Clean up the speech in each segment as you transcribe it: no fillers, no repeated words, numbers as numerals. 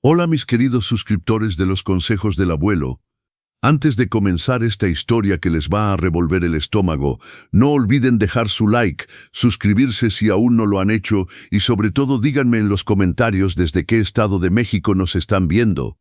Hola mis queridos suscriptores de los consejos del abuelo. Antes de comenzar esta historia que les va a revolver el estómago, no olviden dejar su like, suscribirse si aún no lo han hecho y sobre todo díganme en los comentarios desde qué estado de México nos están viendo.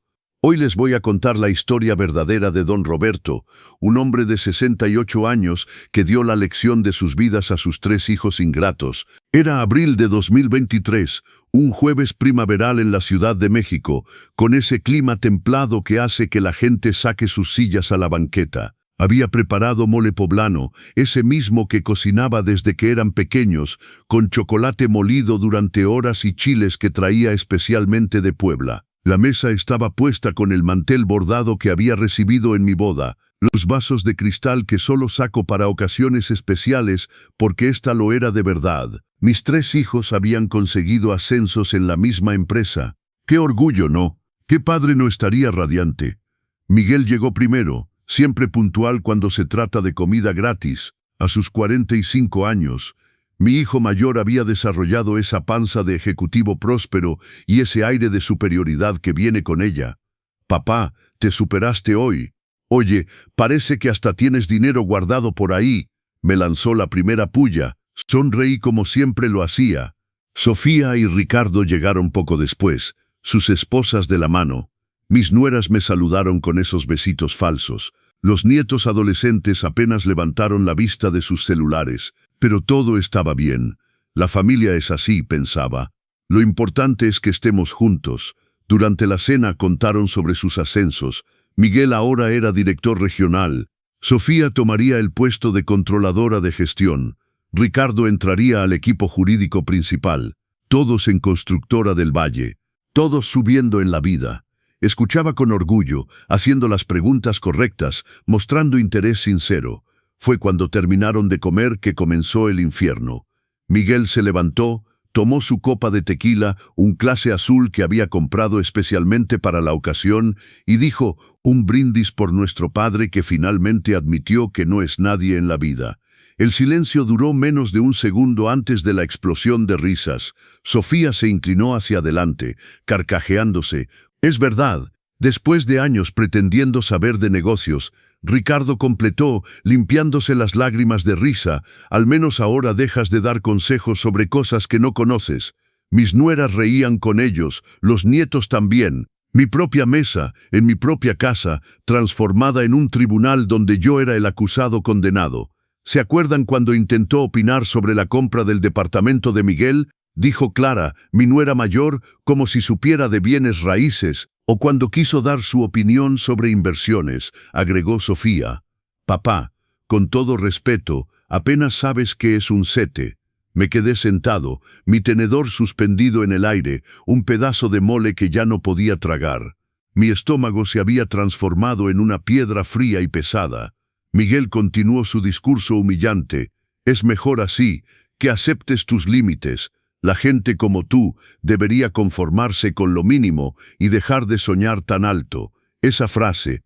Hoy les voy a contar la historia verdadera de Don Roberto, un hombre de 68 años que dio la lección de sus vidas a sus 3 hijos ingratos. Era abril de 2023, un jueves primaveral en la Ciudad de México, con ese clima templado que hace que la gente saque sus sillas a la banqueta. Había preparado mole poblano, ese mismo que cocinaba desde que eran pequeños, con chocolate molido durante horas y chiles que traía especialmente de Puebla. La mesa estaba puesta con el mantel bordado que había recibido en mi boda, los vasos de cristal que solo saco para ocasiones especiales porque esta lo era de verdad. Mis 3 hijos habían conseguido ascensos en la misma empresa. ¡Qué orgullo, no! ¡Qué padre no estaría radiante! Miguel llegó primero, siempre puntual cuando se trata de comida gratis, a sus 45 años. Mi hijo mayor había desarrollado esa panza de ejecutivo próspero y ese aire de superioridad que viene con ella. «Papá, te superaste hoy. Oye, parece que hasta tienes dinero guardado por ahí», me lanzó la primera puya. Sonreí como siempre lo hacía. Sofía y Ricardo llegaron poco después, sus esposas de la mano. Mis nueras me saludaron con esos besitos falsos. Los nietos adolescentes apenas levantaron la vista de sus celulares, pero todo estaba bien. La familia es así, pensaba. Lo importante es que estemos juntos. Durante la cena contaron sobre sus ascensos. Miguel ahora era director regional. Sofía tomaría el puesto de controladora de gestión. Ricardo entraría al equipo jurídico principal. Todos en Constructora del Valle. Todos subiendo en la vida. Escuchaba con orgullo, haciendo las preguntas correctas, mostrando interés sincero. Fue cuando terminaron de comer que comenzó el infierno. Miguel se levantó, tomó su copa de tequila, un clase azul que había comprado especialmente para la ocasión, y dijo: «Un brindis por nuestro padre que finalmente admitió que no es nadie en la vida». El silencio duró menos de un segundo antes de la explosión de risas. Sofía se inclinó hacia adelante, carcajeándose. «Es verdad». Después de años pretendiendo saber de negocios, Ricardo completó, limpiándose las lágrimas de risa: «Al menos ahora dejas de dar consejos sobre cosas que no conoces». Mis nueras reían con ellos, los nietos también. Mi propia mesa, en mi propia casa, transformada en un tribunal donde yo era el acusado condenado. ¿Se acuerdan cuando intentó opinar sobre la compra del departamento de Miguel?, dijo Clara, mi nuera mayor, como si supiera de bienes raíces, o cuando quiso dar su opinión sobre inversiones, agregó Sofía. «Papá, con todo respeto, apenas sabes qué es un sete». Me quedé sentado, mi tenedor suspendido en el aire, un pedazo de mole que ya no podía tragar. Mi estómago se había transformado en una piedra fría y pesada. Miguel continuó su discurso humillante. «Es mejor así, que aceptes tus límites. La gente como tú debería conformarse con lo mínimo y dejar de soñar tan alto». Esa frase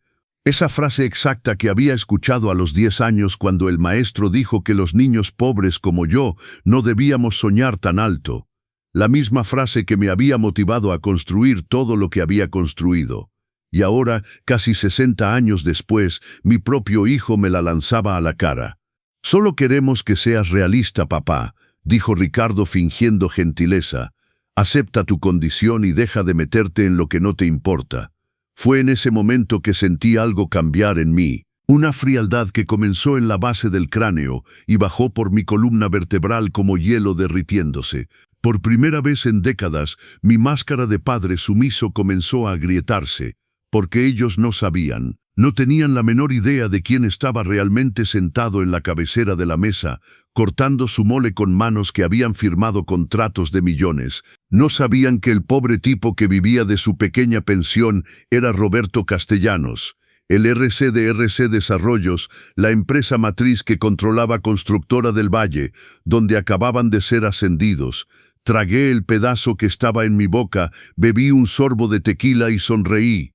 exacta que había escuchado a los 10 años cuando el maestro dijo que los niños pobres como yo no debíamos soñar tan alto. La misma frase que me había motivado a construir todo lo que había construido. Y ahora, casi 60 años después, mi propio hijo me la lanzaba a la cara. «Solo queremos que seas realista, papá», dijo Ricardo fingiendo gentileza. «Acepta tu condición y deja de meterte en lo que no te importa». Fue en ese momento que sentí algo cambiar en mí. Una frialdad que comenzó en la base del cráneo y bajó por mi columna vertebral como hielo derritiéndose. Por primera vez en décadas, mi máscara de padre sumiso comenzó a agrietarse. Porque ellos no sabían, no tenían la menor idea de quién estaba realmente sentado en la cabecera de la mesa, cortando su mole con manos que habían firmado contratos de millones. No sabían que el pobre tipo que vivía de su pequeña pensión era Roberto Castellanos, el RC de RC Desarrollos, la empresa matriz que controlaba Constructora del Valle, donde acababan de ser ascendidos. Tragué el pedazo que estaba en mi boca, bebí un sorbo de tequila y sonreí.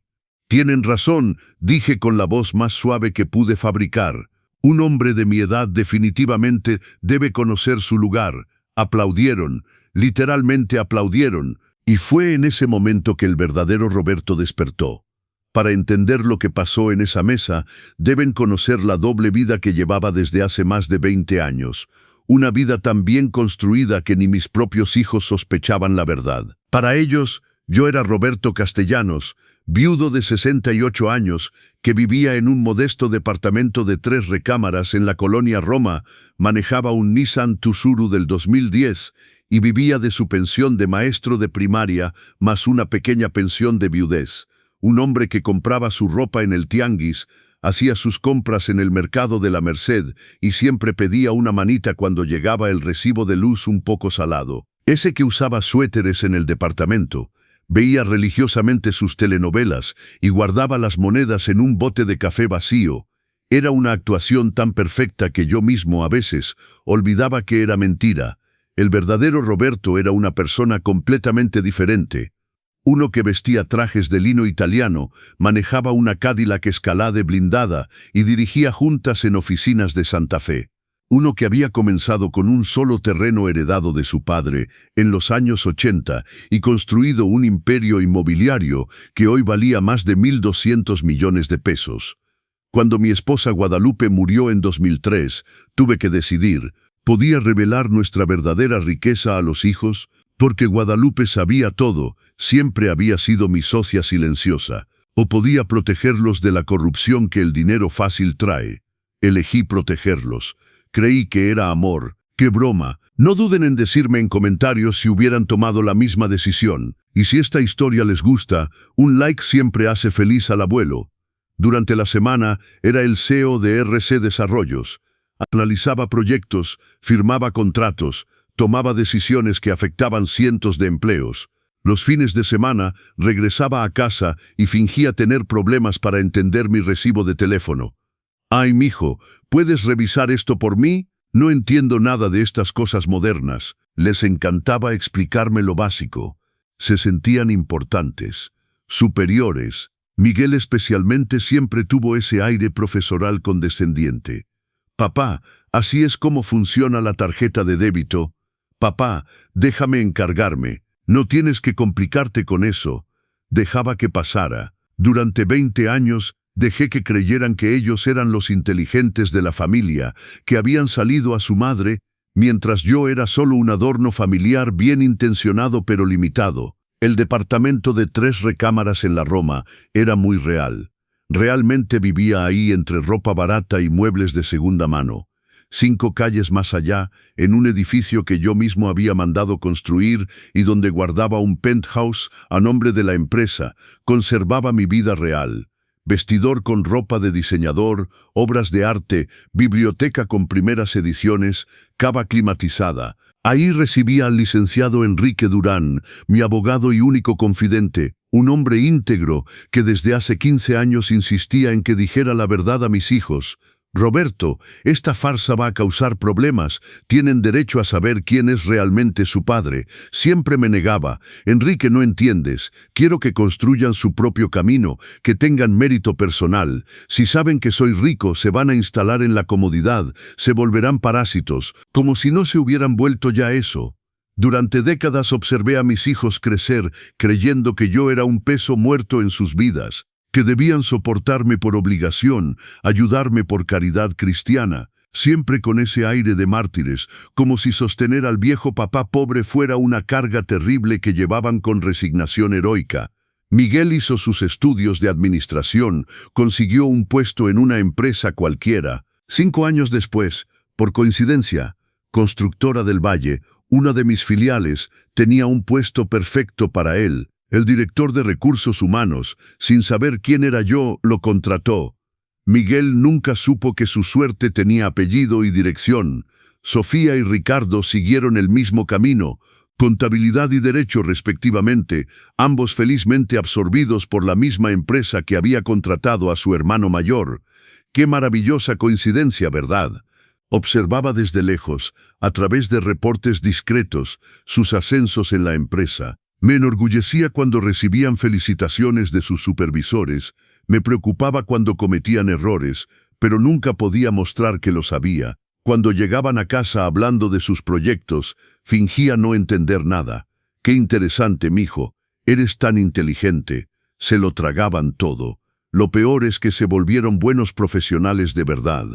«Tienen razón», dije con la voz más suave que pude fabricar. «Un hombre de mi edad definitivamente debe conocer su lugar». Aplaudieron, literalmente aplaudieron, Y fue en ese momento que el verdadero Roberto despertó. Para entender lo que pasó en esa mesa, deben conocer la doble vida que llevaba desde hace más de 20 años. Una vida tan bien construida que ni mis propios hijos sospechaban la verdad. Para ellos, yo era Roberto Castellanos, viudo de 68 años, que vivía en un modesto departamento de 3 recámaras en la colonia Roma, manejaba un Nissan Tuxuru del 2010 y vivía de su pensión de maestro de primaria más una pequeña pensión de viudez. Un hombre que compraba su ropa en el tianguis, hacía sus compras en el mercado de la Merced y siempre pedía una manita cuando llegaba el recibo de luz un poco salado. Ese que usaba suéteres en el departamento, veía religiosamente sus telenovelas y guardaba las monedas en un bote de café vacío. Era una actuación tan perfecta que yo mismo a veces olvidaba que era mentira. El verdadero Roberto era una persona completamente diferente. Uno que vestía trajes de lino italiano, manejaba una Cadillac Escalade blindada y dirigía juntas en oficinas de Santa Fe. Uno que había comenzado con un solo terreno heredado de su padre en los años 80 y construido un imperio inmobiliario que hoy valía más de 1.200 millones de pesos. Cuando mi esposa Guadalupe murió en 2003, tuve que decidir, ¿podía revelar nuestra verdadera riqueza a los hijos? Porque Guadalupe sabía todo, siempre había sido mi socia silenciosa, o podía protegerlos de la corrupción que el dinero fácil trae. Elegí protegerlos. Creí que era amor. ¡Qué broma! No duden en decirme en comentarios si hubieran tomado la misma decisión. Y si esta historia les gusta, un like siempre hace feliz al abuelo. Durante la semana era el CEO de RC Desarrollos. Analizaba proyectos, firmaba contratos, tomaba decisiones que afectaban cientos de empleos. Los fines de semana regresaba a casa y fingía tener problemas para entender mi recibo de teléfono. «Ay, mijo, ¿puedes revisar esto por mí? No entiendo nada de estas cosas modernas». Les encantaba explicarme lo básico. Se sentían importantes, superiores. Miguel especialmente siempre tuvo ese aire profesoral condescendiente. «Papá, así es como funciona la tarjeta de débito. Papá, déjame encargarme. No tienes que complicarte con eso». Dejaba que pasara. Durante 20 años, dejé que creyeran que ellos eran los inteligentes de la familia, que habían salido a su madre, mientras yo era solo un adorno familiar bien intencionado pero limitado. El departamento de 3 recámaras en la Roma era muy real. Realmente vivía ahí entre ropa barata y muebles de segunda mano. 5 calles más allá, en un edificio que yo mismo había mandado construir y donde guardaba un penthouse a nombre de la empresa, conservaba mi vida real. Vestidor con ropa de diseñador, obras de arte, biblioteca con primeras ediciones, cava climatizada. Ahí recibía al licenciado Enrique Durán, mi abogado y único confidente, un hombre íntegro que desde hace 15 años insistía en que dijera la verdad a mis hijos. «Roberto, esta farsa va a causar problemas. Tienen derecho a saber quién es realmente su padre». Siempre me negaba. «Enrique, no entiendes. Quiero que construyan su propio camino, que tengan mérito personal. Si saben que soy rico, se van a instalar en la comodidad, se volverán parásitos, como si no se hubieran vuelto ya eso». Durante décadas observé a mis hijos crecer, creyendo que yo era un peso muerto en sus vidas, que debían soportarme por obligación, ayudarme por caridad cristiana, siempre con ese aire de mártires, como si sostener al viejo papá pobre fuera una carga terrible que llevaban con resignación heroica. Miguel hizo sus estudios de administración, consiguió un puesto en una empresa cualquiera. 5 años después, por coincidencia, Constructora del Valle, una de mis filiales, tenía un puesto perfecto para él. El director de recursos humanos, sin saber quién era yo, lo contrató. Miguel nunca supo que su suerte tenía apellido y dirección. Sofía y Ricardo siguieron el mismo camino, contabilidad y derecho respectivamente, ambos felizmente absorbidos por la misma empresa que había contratado a su hermano mayor. ¡Qué maravillosa coincidencia, ¿verdad? Observaba desde lejos, a través de reportes discretos, sus ascensos en la empresa. Me enorgullecía cuando recibían felicitaciones de sus supervisores, me preocupaba cuando cometían errores, pero nunca podía mostrar que lo sabía. Cuando llegaban a casa hablando de sus proyectos, fingía no entender nada. Qué interesante, mijo. Eres tan inteligente. Se lo tragaban todo. Lo peor es que se volvieron buenos profesionales de verdad.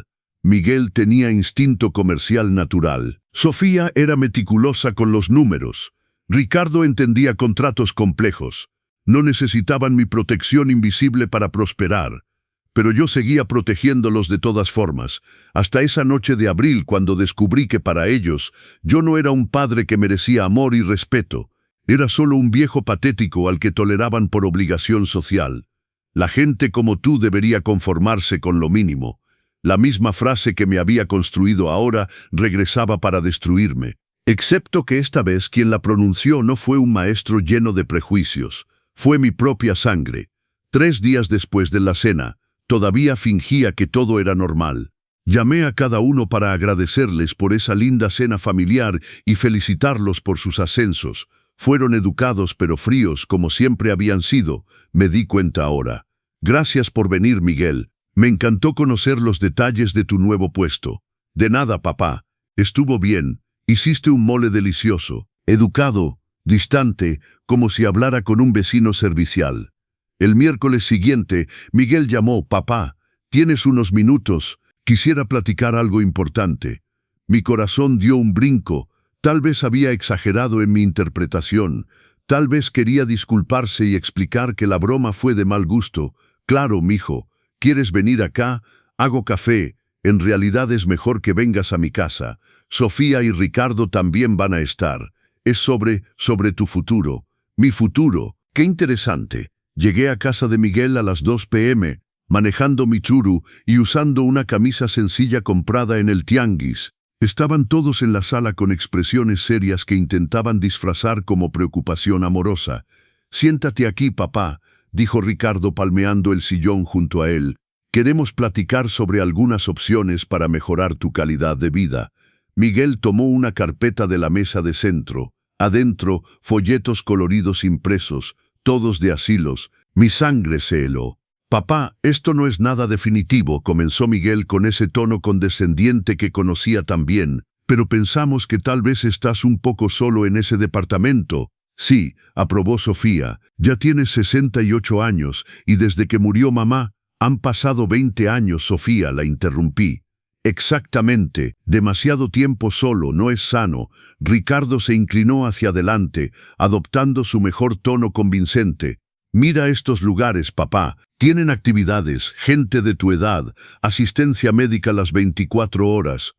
Miguel tenía instinto comercial natural. Sofía era meticulosa con los números. Ricardo entendía contratos complejos. No necesitaban mi protección invisible para prosperar. Pero yo seguía protegiéndolos de todas formas, hasta esa noche de abril cuando descubrí que para ellos yo no era un padre que merecía amor y respeto. Era solo un viejo patético al que toleraban por obligación social. La gente como tú debería conformarse con lo mínimo. La misma frase que me había construido ahora regresaba para destruirme. Excepto que esta vez quien la pronunció no fue un maestro lleno de prejuicios. Fue mi propia sangre. 3 días después de la cena, todavía fingía que todo era normal. Llamé a cada uno para agradecerles por esa linda cena familiar y felicitarlos por sus ascensos. Fueron educados pero fríos como siempre habían sido, me di cuenta ahora. Gracias por venir, Miguel. Me encantó conocer los detalles de tu nuevo puesto. De nada, papá. Estuvo bien. Hiciste un mole delicioso. Educado, distante, como si hablara con un vecino servicial. El miércoles siguiente, Miguel llamó: papá, ¿tienes unos minutos? Quisiera platicar algo importante. Mi corazón dio un brinco. Tal vez había exagerado en mi interpretación. Tal vez quería disculparse y explicar que la broma fue de mal gusto. Claro, mijo. ¿Quieres venir acá? Hago café. En realidad es mejor que vengas a mi casa. Sofía y Ricardo también van a estar. Es sobre tu futuro. Mi futuro. ¡Qué interesante! Llegué a casa de Miguel a las 2 p.m., manejando mi churu y usando una camisa sencilla comprada en el tianguis. Estaban todos en la sala con expresiones serias que intentaban disfrazar como preocupación amorosa. «Siéntate aquí, papá», dijo Ricardo palmeando el sillón junto a él. «Queremos platicar sobre algunas opciones para mejorar tu calidad de vida». Miguel tomó una carpeta de la mesa de centro. Adentro, folletos coloridos impresos, todos de asilos. Mi sangre se heló. «Papá, esto no es nada definitivo», comenzó Miguel con ese tono condescendiente que conocía tan bien, «pero pensamos que tal vez estás un poco solo en ese departamento». «Sí», aprobó Sofía, «ya tienes 68 años, y desde que murió mamá, han pasado 20 años, Sofía», la interrumpí. «Exactamente, demasiado tiempo solo no es sano». Ricardo se inclinó hacia adelante, adoptando su mejor tono convincente. «Mira estos lugares, papá. Tienen actividades, gente de tu edad, asistencia médica las 24 horas.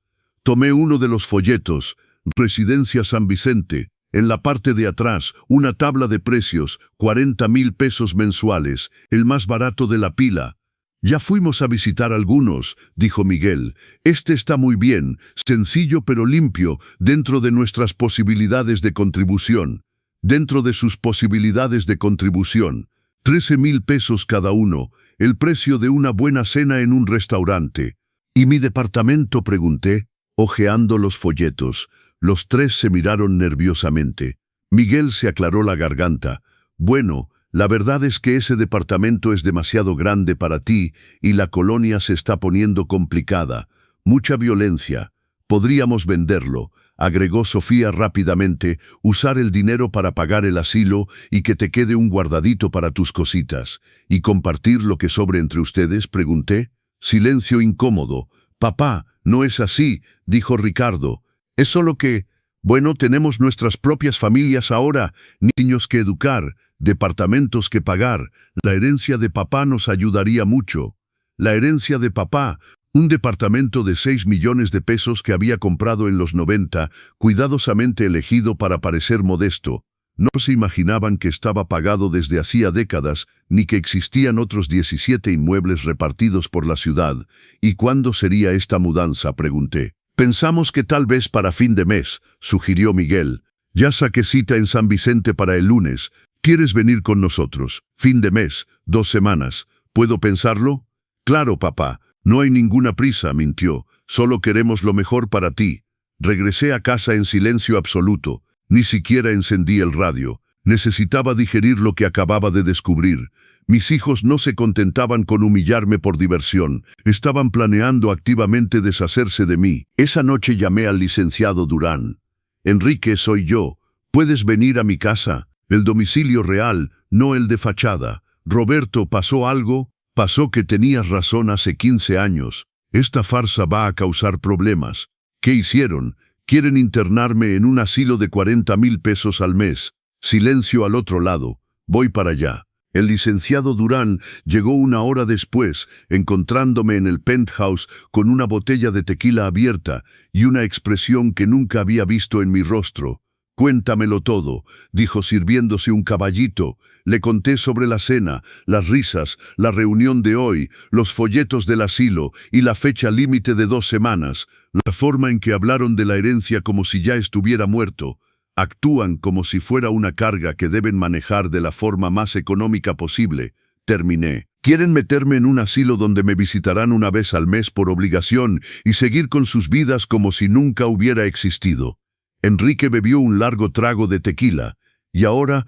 Tomé uno de los folletos, Residencia San Vicente. En la parte de atrás, una tabla de precios, 40,000 pesos mensuales, el más barato de la pila». «Ya fuimos a visitar algunos», dijo Miguel. «Este está muy bien, sencillo pero limpio, dentro de nuestras posibilidades de contribución». Dentro de sus posibilidades de contribución. 13,000 pesos cada uno, el precio de una buena cena en un restaurante. «¿Y mi departamento?», pregunté, hojeando los folletos. Los tres se miraron nerviosamente. Miguel se aclaró la garganta. «Bueno, la verdad es que ese departamento es demasiado grande para ti y la colonia se está poniendo complicada. Mucha violencia. Podríamos venderlo», agregó Sofía rápidamente, «usar el dinero para pagar el asilo y que te quede un guardadito para tus cositas. ¿Y compartir lo que sobre entre ustedes?», pregunté. Silencio incómodo. «Papá, no es así», dijo Ricardo. «Es solo que, bueno, tenemos nuestras propias familias ahora, niños que educar, departamentos que pagar. La herencia de papá nos ayudaría mucho». La herencia de papá. Un departamento de 6 millones de pesos que había comprado en los 90, cuidadosamente elegido para parecer modesto. No se imaginaban que estaba pagado desde hacía décadas, ni que existían otros 17 inmuebles repartidos por la ciudad. «¿Y cuándo sería esta mudanza?», pregunté. «Pensamos que tal vez para fin de mes», sugirió Miguel. «Ya saqué cita en San Vicente para el lunes. ¿Quieres venir con nosotros? Fin de mes, 2 semanas. ¿Puedo pensarlo?» «Claro, papá. No hay ninguna prisa», mintió. «Solo queremos lo mejor para ti». Regresé a casa en silencio absoluto. Ni siquiera encendí el radio. Necesitaba digerir lo que acababa de descubrir. Mis hijos no se contentaban con humillarme por diversión. Estaban planeando activamente deshacerse de mí. Esa noche llamé al licenciado Durán. «Enrique, soy yo. Puedes venir a mi casa, el domicilio real, no el de fachada. Roberto, ¿pasó algo? Pasó que tenías razón hace 15 años. Esta farsa va a causar problemas. ¿Qué hicieron? Quieren internarme en un asilo de 40,000 pesos al mes. Silencio al otro lado. Voy para allá. El licenciado Durán llegó 1 hora después, encontrándome en el penthouse con una botella de tequila abierta y una expresión que nunca había visto en mi rostro. «Cuéntamelo todo», dijo sirviéndose un caballito. Le conté sobre la cena, las risas, la reunión de hoy, los folletos del asilo y la fecha límite de 2 semanas, la forma en que hablaron de la herencia como si ya estuviera muerto. Actúan como si fuera una carga que deben manejar de la forma más económica posible. Terminé. Quieren meterme en un asilo donde me visitarán 1 vez al mes por obligación y seguir con sus vidas como si nunca hubiera existido. Enrique bebió un largo trago de tequila. Y ahora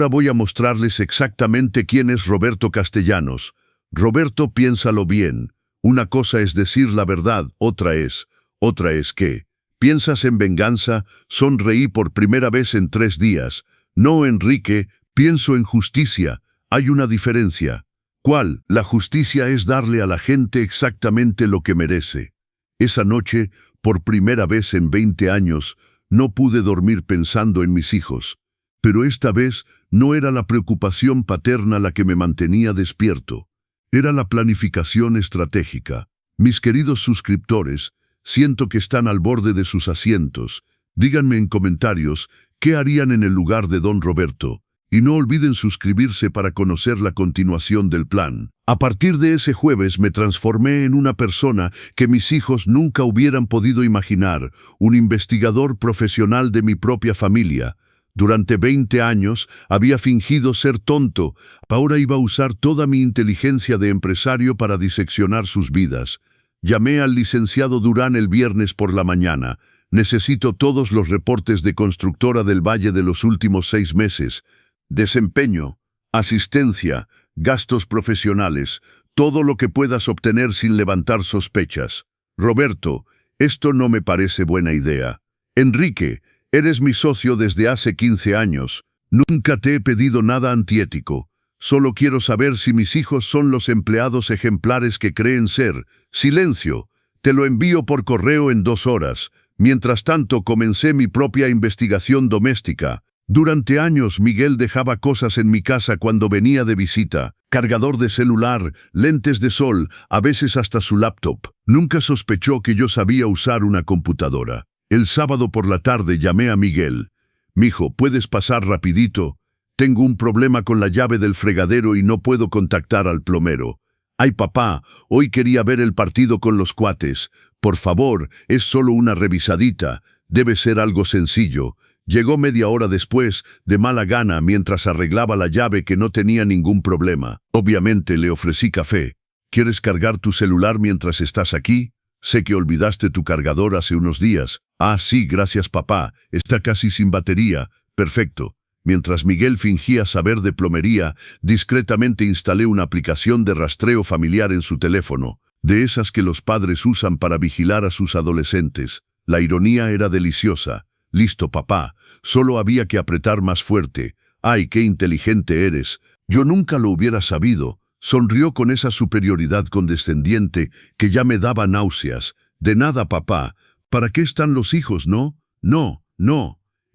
voy a mostrarles exactamente quién es Roberto Castellanos. Roberto, piénsalo bien. Una cosa es decir la verdad, otra es que... ¿Piensas en venganza? Sonreí por primera vez en 3 días. No, Enrique, pienso en justicia. Hay una diferencia. ¿Cuál? La justicia es darle a la gente exactamente lo que merece. Esa noche, por primera vez en 20 años, no pude dormir pensando en mis hijos. Pero esta vez no era la preocupación paterna la que me mantenía despierto. Era la planificación estratégica. Mis queridos suscriptores, siento que están al borde de sus asientos. Díganme en comentarios qué harían en el lugar de don Roberto. Y no olviden suscribirse para conocer la continuación del plan. A partir de ese jueves me transformé en una persona que mis hijos nunca hubieran podido imaginar, un investigador profesional de mi propia familia. Durante 20 años había fingido ser tonto. Ahora iba a usar toda mi inteligencia de empresario para diseccionar sus vidas. Llamé al licenciado Durán el viernes por la mañana. Necesito todos los reportes de constructora del Valle de los últimos 6 meses. Desempeño, asistencia, gastos profesionales, todo lo que puedas obtener sin levantar sospechas. Roberto, esto no me parece buena idea. Enrique, eres mi socio desde hace 15 años. Nunca te he pedido nada antiético. Solo quiero saber si mis hijos son los empleados ejemplares que creen ser. Silencio. Te lo envío por correo en 2 horas. Mientras tanto, comencé mi propia investigación doméstica. Durante años, Miguel dejaba cosas en mi casa cuando venía de visita. Cargador de celular, lentes de sol, a veces hasta su laptop. Nunca sospechó que yo sabía usar una computadora. El sábado por la tarde llamé a Miguel. «Mijo, ¿puedes pasar rapidito? Tengo un problema con la llave del fregadero y no puedo contactar al plomero». «Ay, papá, hoy quería ver el partido con los cuates. Por favor, es solo una revisadita. Debe ser algo sencillo». Llegó media hora después, de mala gana, mientras arreglaba la llave que no tenía ningún problema. Obviamente le ofrecí café. ¿Quieres cargar tu celular mientras estás aquí? Sé que olvidaste tu cargador hace unos días. Ah, sí, gracias papá. Está casi sin batería. Perfecto. Mientras Miguel fingía saber de plomería, discretamente instalé una aplicación de rastreo familiar en su teléfono, de esas que los padres usan para vigilar a sus adolescentes. La ironía era deliciosa. «Listo, papá. Solo había que apretar más fuerte. ¡Ay, qué inteligente eres! Yo nunca lo hubiera sabido». Sonrió con esa superioridad condescendiente que ya me daba náuseas. «De nada, papá. ¿Para qué están los hijos, no?» No.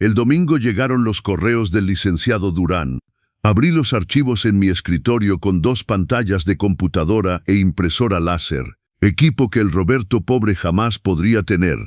El domingo llegaron los correos del licenciado Durán. Abrí los archivos en mi escritorio con 2 pantallas de computadora e impresora láser. Equipo que el Roberto pobre jamás podría tener.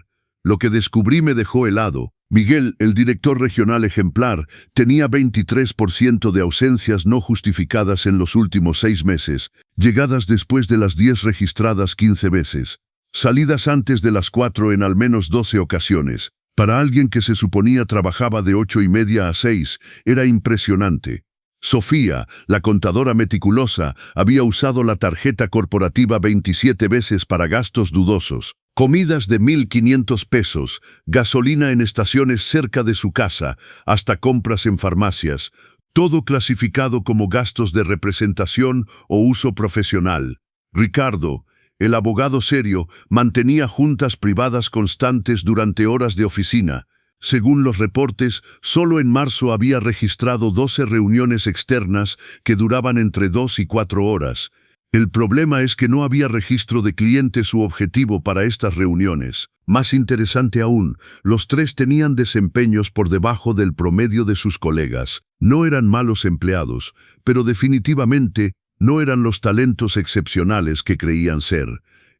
Lo que descubrí me dejó helado. Miguel, el director regional ejemplar, tenía 23% de ausencias no justificadas en los últimos 6 meses, llegadas después de las 10 registradas 15 veces, salidas antes de las 4 en al menos 12 ocasiones. Para alguien que se suponía trabajaba de 8:30 a 6, era impresionante. Sofía, la contadora meticulosa, había usado la tarjeta corporativa 27 veces para gastos dudosos. Comidas de 1.500 pesos, gasolina en estaciones cerca de su casa, hasta compras en farmacias, todo clasificado como gastos de representación o uso profesional. Ricardo, el abogado serio, mantenía juntas privadas constantes durante horas de oficina. Según los reportes, solo en marzo había registrado 12 reuniones externas que duraban entre 2 y 4 horas. El problema es que no había registro de clientes u objetivo para estas reuniones. Más interesante aún, los 3 tenían desempeños por debajo del promedio de sus colegas. No eran malos empleados, pero definitivamente no eran los talentos excepcionales que creían ser.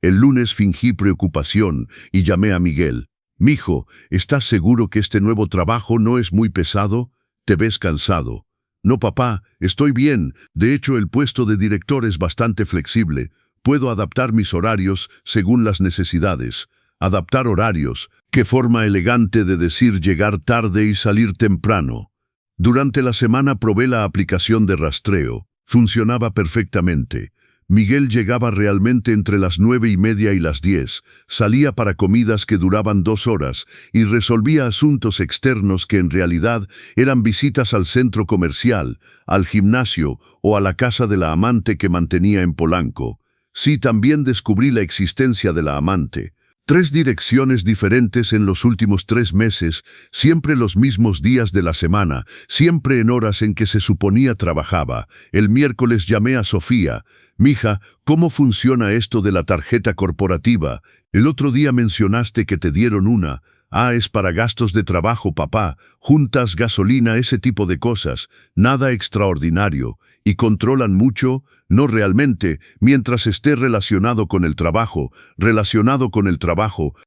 El lunes fingí preocupación y llamé a Miguel. «Mijo, ¿estás seguro que este nuevo trabajo no es muy pesado? ¿Te ves cansado?» «No, papá, estoy bien. De hecho, el puesto de director es bastante flexible. Puedo adaptar mis horarios según las necesidades». Adaptar horarios. Qué forma elegante de decir llegar tarde y salir temprano. Durante la semana probé la aplicación de rastreo. Funcionaba perfectamente. Miguel llegaba realmente entre las 9:30 y las 10, salía para comidas que duraban 2 horas y resolvía asuntos externos que en realidad eran visitas al centro comercial, al gimnasio o a la casa de la amante que mantenía en Polanco. Sí, también descubrí la existencia de la amante. 3 direcciones diferentes en los últimos 3 meses, siempre los mismos días de la semana, siempre en horas en que se suponía trabajaba. El miércoles llamé a Sofía. «Mija, ¿cómo funciona esto de la tarjeta corporativa? El otro día mencionaste que te dieron una». «Ah, es para gastos de trabajo, papá, juntas, gasolina, ese tipo de cosas, nada extraordinario. ¿Y controlan mucho?» «No realmente, mientras esté relacionado con el trabajo,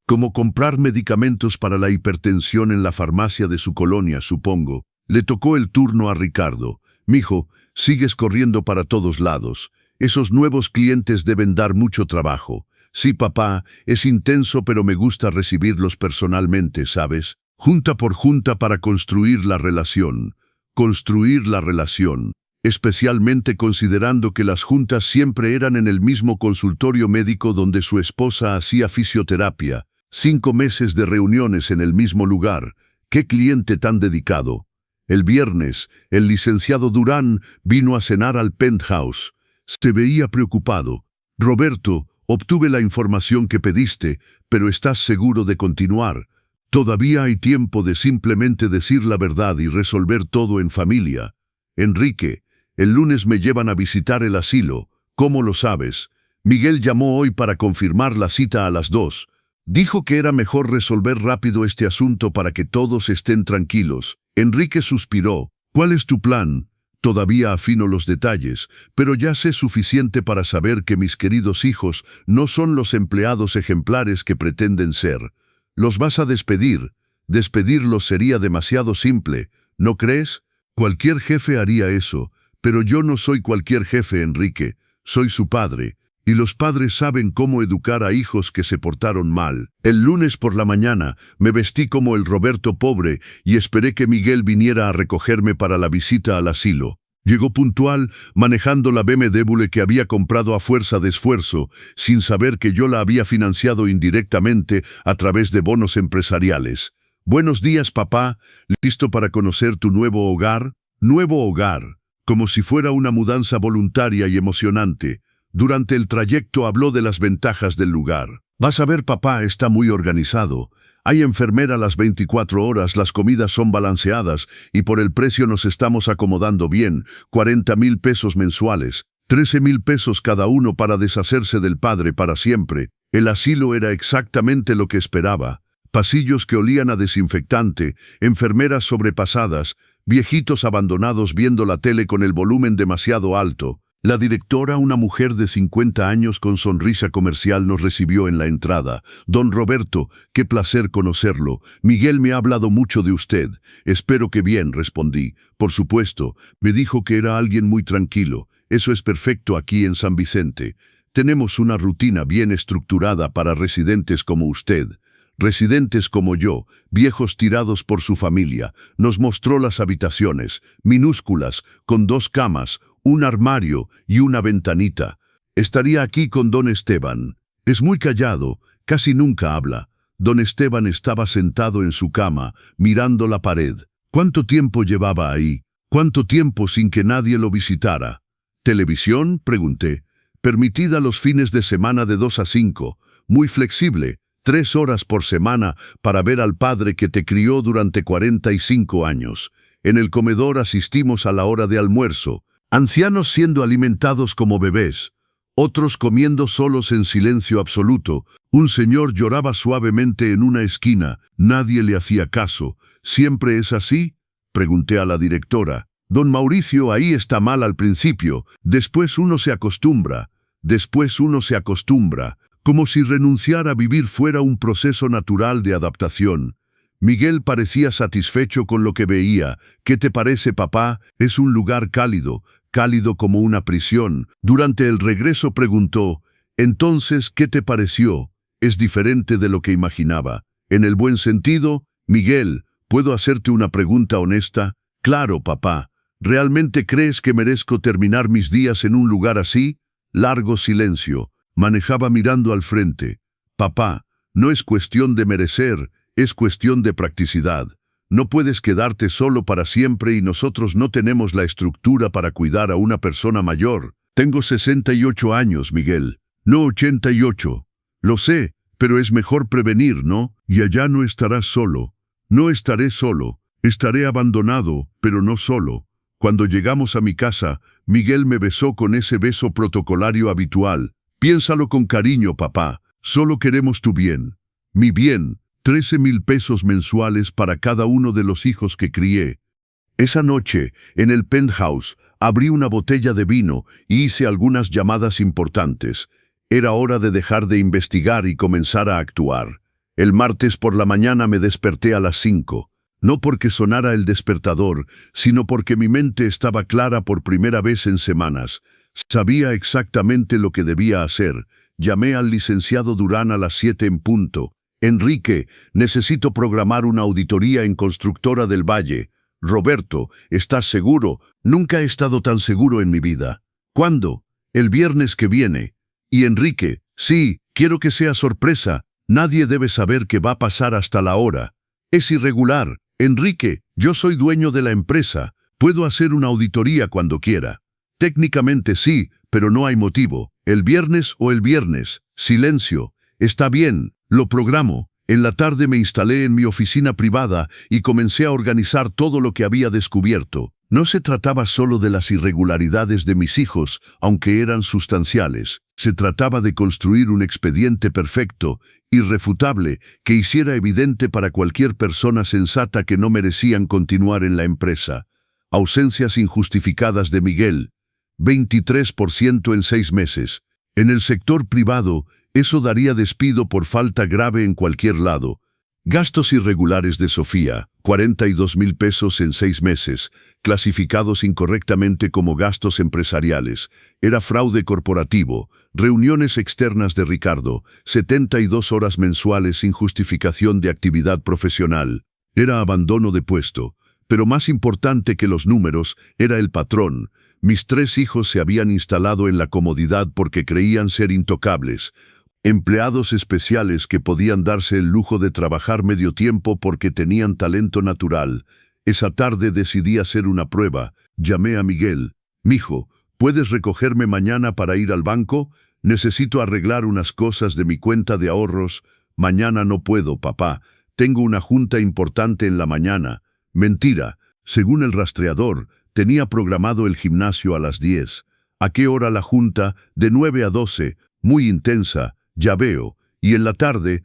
como comprar medicamentos para la hipertensión en la farmacia de su colonia, supongo». Le tocó el turno a Ricardo. «Mijo, sigues corriendo para todos lados. Esos nuevos clientes deben dar mucho trabajo». «Sí, papá, es intenso, pero me gusta recibirlos personalmente, ¿sabes? Junta por junta para construir la relación. Construir la relación. Especialmente considerando que las juntas siempre eran en el mismo consultorio médico donde su esposa hacía fisioterapia. 5 meses de reuniones en el mismo lugar. ¡Qué cliente tan dedicado! El viernes, el licenciado Durán vino a cenar al penthouse. Se veía preocupado. «Roberto, obtuve la información que pediste, pero ¿estás seguro de continuar? Todavía hay tiempo de simplemente decir la verdad y resolver todo en familia. Enrique, el lunes me llevan a visitar el asilo. ¿Cómo lo sabes?» Miguel llamó hoy para confirmar la cita a las 2. Dijo que era mejor resolver rápido este asunto para que todos estén tranquilos. Enrique suspiró. «¿Cuál es tu plan?» «Todavía afino los detalles, pero ya sé suficiente para saber que mis queridos hijos no son los empleados ejemplares que pretenden ser. Los vas a despedir. Despedirlos sería demasiado simple, ¿no crees? Cualquier jefe haría eso, pero yo no soy cualquier jefe, Enrique. Soy su padre, y los padres saben cómo educar a hijos que se portaron mal». El lunes por la mañana me vestí como el Roberto pobre y esperé que Miguel viniera a recogerme para la visita al asilo. Llegó puntual, manejando la BMW que había comprado a fuerza de esfuerzo, sin saber que yo la había financiado indirectamente a través de bonos empresariales. «Buenos días, papá. ¿Listo para conocer tu nuevo hogar?» Nuevo hogar, como si fuera una mudanza voluntaria y emocionante. Durante el trayecto habló de las ventajas del lugar. «Vas a ver, papá, está muy organizado. Hay enfermera las 24 horas, las comidas son balanceadas y por el precio nos estamos acomodando bien. 40,000 pesos mensuales, 13,000 pesos cada uno para deshacerse del padre para siempre». El asilo era exactamente lo que esperaba. Pasillos que olían a desinfectante, enfermeras sobrepasadas, viejitos abandonados viendo la tele con el volumen demasiado alto. La directora, una mujer de 50 años con sonrisa comercial, nos recibió en la entrada. «Don Roberto, qué placer conocerlo. Miguel me ha hablado mucho de usted». «Espero que bien», respondí. «Por supuesto, me dijo que era alguien muy tranquilo. Eso es perfecto aquí en San Vicente. Tenemos una rutina bien estructurada para residentes como usted. Residentes como yo, viejos tirados por su familia». Nos mostró las habitaciones, minúsculas, con 2 camas, un armario y una ventanita. «Estaría aquí con don Esteban. Es muy callado, casi nunca habla». Don Esteban estaba sentado en su cama, mirando la pared. ¿Cuánto tiempo llevaba ahí? ¿Cuánto tiempo sin que nadie lo visitara? «¿Televisión?», pregunté. «Permitida los fines de semana de 2 a 5. Muy flexible. 3 horas por semana para ver al padre que te crió durante 45 años. En el comedor asistimos a la hora de almuerzo, ancianos siendo alimentados como bebés, otros comiendo solos en silencio absoluto. Un señor lloraba suavemente en una esquina, nadie le hacía caso. ¿Siempre es así?, pregunté a la directora. Don Mauricio, ahí está mal al principio, después uno se acostumbra, como si renunciar a vivir fuera un proceso natural de adaptación. Miguel parecía satisfecho con lo que veía. ¿Qué te parece, papá? Es un lugar cálido, cálido como una prisión. Durante el regreso preguntó, entonces, ¿qué te pareció? Es diferente de lo que imaginaba. En el buen sentido, Miguel, ¿puedo hacerte una pregunta honesta? Claro, papá. ¿Realmente crees que merezco terminar mis días en un lugar así? Largo silencio. Manejaba mirando al frente. Papá, no es cuestión de merecer, es cuestión de practicidad. No puedes quedarte solo para siempre y nosotros no tenemos la estructura para cuidar a una persona mayor. Tengo 68 años, Miguel, no 88. Lo sé, pero es mejor prevenir, ¿no? Y allá no estarás solo. No estaré solo. Estaré abandonado, pero no solo. Cuando llegamos a mi casa, Miguel me besó con ese beso protocolario habitual. Piénsalo con cariño, papá. Solo queremos tu bien. Mi bien. 13,000 pesos mensuales para cada uno de los hijos que crié. Esa noche, en el penthouse, abrí una botella de vino y hice algunas llamadas importantes. Era hora de dejar de investigar y comenzar a actuar. El martes por la mañana me desperté a las 5. No porque sonara el despertador, sino porque mi mente estaba clara por primera vez en semanas. Sabía exactamente lo que debía hacer. Llamé al licenciado Durán a las 7 en punto. Enrique, necesito programar una auditoría en Constructora del Valle. Roberto, ¿estás seguro? Nunca he estado tan seguro en mi vida. ¿Cuándo? El viernes que viene. Y Enrique, sí, quiero que sea sorpresa. Nadie debe saber qué va a pasar hasta la hora. Es irregular. Enrique, yo soy dueño de la empresa. Puedo hacer una auditoría cuando quiera. Técnicamente sí, pero no hay motivo. ¿El viernes o el viernes? Silencio. Está bien, lo programo. En la tarde me instalé en mi oficina privada y comencé a organizar todo lo que había descubierto. No se trataba solo de las irregularidades de mis hijos, aunque eran sustanciales. Se trataba de construir un expediente perfecto, irrefutable, que hiciera evidente para cualquier persona sensata que no merecían continuar en la empresa. Ausencias injustificadas de Miguel. 23% en 6 meses. En el sector privado, eso daría despido por falta grave en cualquier lado. Gastos irregulares de Sofía, 42,000 pesos en 6 meses, clasificados incorrectamente como gastos empresariales. Era fraude corporativo. Reuniones externas de Ricardo, 72 horas mensuales sin justificación de actividad profesional. Era abandono de puesto. Pero más importante que los números era el patrón. Mis 3 hijos se habían instalado en la comodidad porque creían ser intocables. Empleados especiales que podían darse el lujo de trabajar medio tiempo porque tenían talento natural. Esa tarde decidí hacer una prueba. Llamé a Miguel. Mijo, ¿puedes recogerme mañana para ir al banco? Necesito arreglar unas cosas de mi cuenta de ahorros. Mañana no puedo, papá. Tengo una junta importante en la mañana. Mentira. Según el rastreador, tenía programado el gimnasio a las 10. ¿A qué hora la junta? De 9 a 12. Muy intensa. Ya veo. Y en la tarde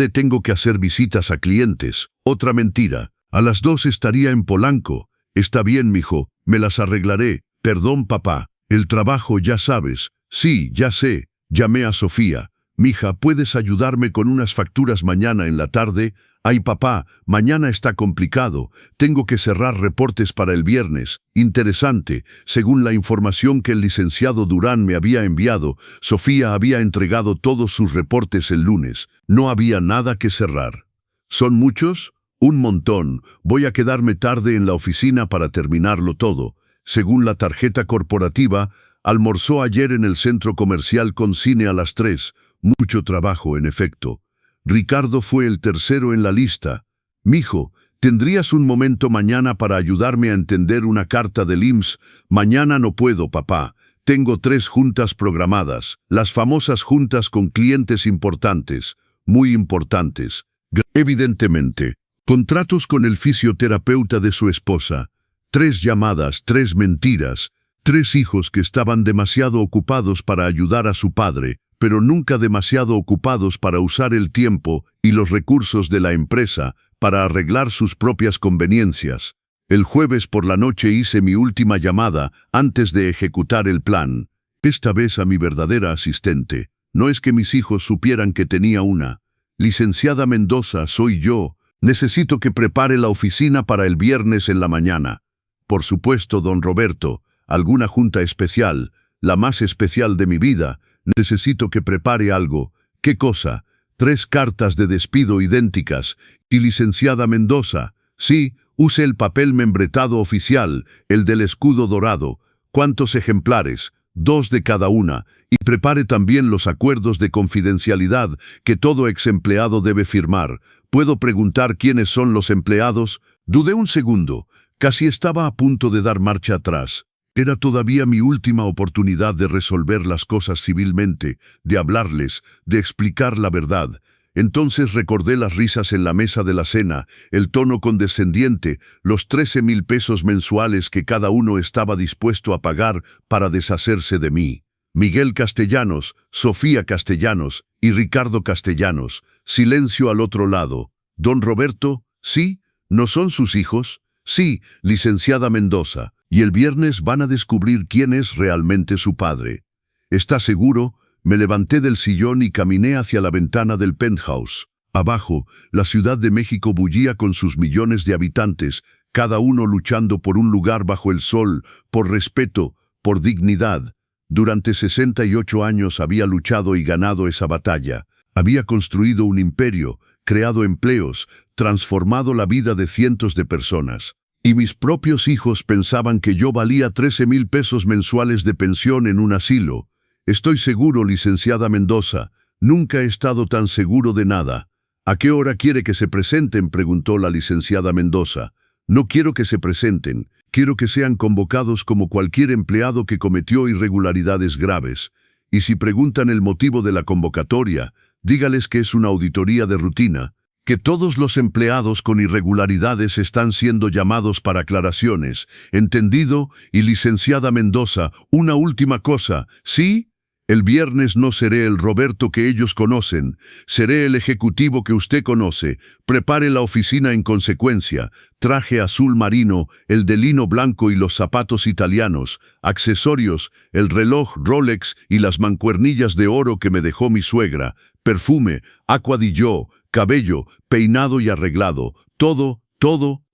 tengo que hacer visitas a clientes. Otra mentira. A las 2 estaría en Polanco. Está bien, mijo, me las arreglaré. Perdón, papá. El trabajo, ya sabes. Sí, ya sé. Llamé a Sofía. Mija, ¿puedes ayudarme con unas facturas mañana en la tarde? Ay, papá, mañana está complicado. Tengo que cerrar reportes para el viernes. Interesante. Según la información que el licenciado Durán me había enviado, Sofía había entregado todos sus reportes el lunes. No había nada que cerrar. ¿Son muchos? Un montón. Voy a quedarme tarde en la oficina para terminarlo todo. Según la tarjeta corporativa, almorzó ayer en el centro comercial con cine a las 3. Mucho trabajo, en efecto. Ricardo fue el tercero en la lista. Mijo, ¿tendrías un momento mañana para ayudarme a entender una carta del IMSS? Mañana no puedo, papá. Tengo 3 juntas programadas, las famosas juntas con clientes importantes. muy importantes. Evidentemente, contratos con el fisioterapeuta de su esposa, 3 llamadas, 3 mentiras, 3 hijos que estaban demasiado ocupados para ayudar a su padre, pero nunca demasiado ocupados para usar el tiempo y los recursos de la empresa para arreglar sus propias conveniencias. El jueves por la noche hice mi última llamada antes de ejecutar el plan. Esta vez a mi verdadera asistente. No es que mis hijos supieran que tenía una. Licenciada Mendoza, soy yo. Necesito que prepare la oficina para el viernes en la mañana. Por supuesto, don Roberto, alguna junta especial, la más especial de mi vida. Necesito que prepare algo. ¿Qué cosa? 3 cartas de despido idénticas. Y licenciada Mendoza, sí, use el papel membretado oficial, el del escudo dorado. ¿Cuántos ejemplares? 2 de cada una. Y prepare también los acuerdos de confidencialidad que todo ex empleado debe firmar. ¿Puedo preguntar quiénes son los empleados? Dudé un segundo. Casi estaba a punto de dar marcha atrás. Era todavía mi última oportunidad de resolver las cosas civilmente, de hablarles, de explicar la verdad. Entonces recordé las risas en la mesa de la cena, el tono condescendiente, los 13,000 pesos mensuales que cada uno estaba dispuesto a pagar para deshacerse de mí. Miguel Castellanos, Sofía Castellanos y Ricardo Castellanos. Silencio al otro lado. ¿Don Roberto? ¿Sí? ¿No son sus hijos? Sí, licenciada Mendoza. Y el viernes van a descubrir quién es realmente su padre. ¿Está seguro? Me levanté del sillón y caminé hacia la ventana del penthouse. Abajo, la Ciudad de México bullía con sus millones de habitantes, cada uno luchando por un lugar bajo el sol, por respeto, por dignidad. Durante 68 años había luchado y ganado esa batalla. Había construido un imperio, creado empleos, transformado la vida de cientos de personas. Y mis propios hijos pensaban que yo valía 13,000 pesos mensuales de pensión en un asilo. Estoy seguro, licenciada Mendoza. Nunca he estado tan seguro de nada. ¿A qué hora quiere que se presenten?, preguntó la licenciada Mendoza. No quiero que se presenten. Quiero que sean convocados como cualquier empleado que cometió irregularidades graves. Y si preguntan el motivo de la convocatoria, dígales que es una auditoría de rutina, que todos los empleados con irregularidades están siendo llamados para aclaraciones. ¿Entendido? Y licenciada Mendoza, una última cosa, ¿sí? El viernes no seré el Roberto que ellos conocen, seré el ejecutivo que usted conoce. Prepare la oficina en consecuencia, traje azul marino, el de lino blanco y los zapatos italianos, accesorios, el reloj Rolex y las mancuernillas de oro que me dejó mi suegra, perfume, agua di yo, cabello, peinado y arreglado, todo.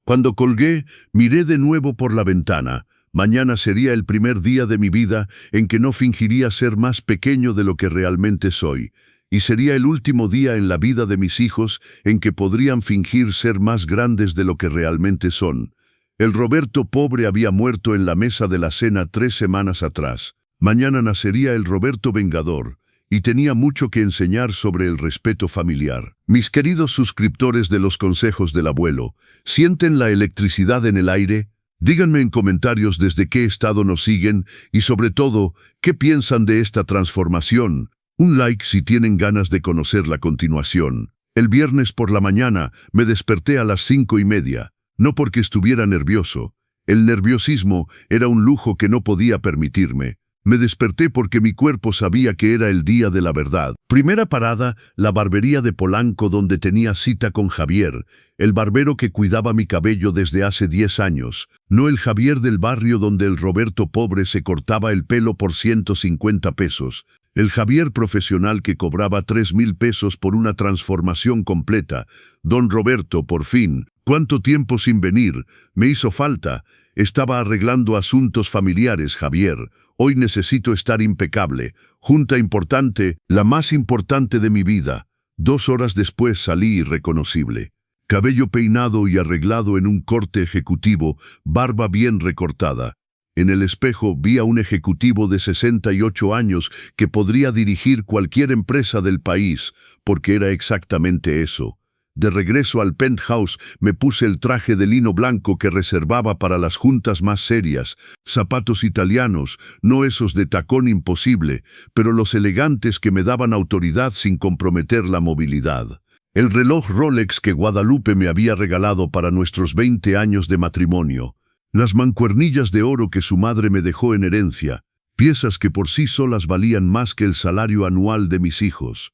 Cuando colgué, miré de nuevo por la ventana. Mañana sería el primer día de mi vida en que no fingiría ser más pequeño de lo que realmente soy, y sería el último día en la vida de mis hijos en que podrían fingir ser más grandes de lo que realmente son. El Roberto pobre había muerto en la mesa de la cena 3 semanas atrás. Mañana nacería el Roberto vengador, y tenía mucho que enseñar sobre el respeto familiar. Mis queridos suscriptores de los consejos del abuelo, ¿sienten la electricidad en el aire? Díganme en comentarios desde qué estado nos siguen y sobre todo, ¿qué piensan de esta transformación? Un like si tienen ganas de conocer la continuación. El viernes por la mañana me desperté a las 5:30, no porque estuviera nervioso. El nerviosismo era un lujo que no podía permitirme. Me desperté porque mi cuerpo sabía que era el día de la verdad. Primera parada, la barbería de Polanco donde tenía cita con Javier, el barbero que cuidaba mi cabello desde hace 10 años, no el Javier del barrio donde el Roberto pobre se cortaba el pelo por 150 pesos, el Javier profesional que cobraba 3,000 pesos por una transformación completa. Don Roberto, por fin, ¿cuánto tiempo sin venir? Me hizo falta. Estaba arreglando asuntos familiares, Javier. Hoy necesito estar impecable. Junta importante, la más importante de mi vida. 2 horas después salí irreconocible. Cabello peinado y arreglado en un corte ejecutivo, barba bien recortada. En el espejo vi a un ejecutivo de 68 años que podría dirigir cualquier empresa del país, porque era exactamente eso. De regreso al penthouse, me puse el traje de lino blanco que reservaba para las juntas más serias, zapatos italianos, no esos de tacón imposible, pero los elegantes que me daban autoridad sin comprometer la movilidad. El reloj Rolex que Guadalupe me había regalado para nuestros 20 años de matrimonio. Las mancuernillas de oro que su madre me dejó en herencia, piezas que por sí solas valían más que el salario anual de mis hijos.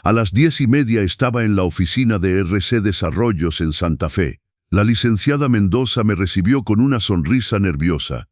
A las 10:30 estaba en la oficina de RC Desarrollos en Santa Fe. La licenciada Mendoza me recibió con una sonrisa nerviosa.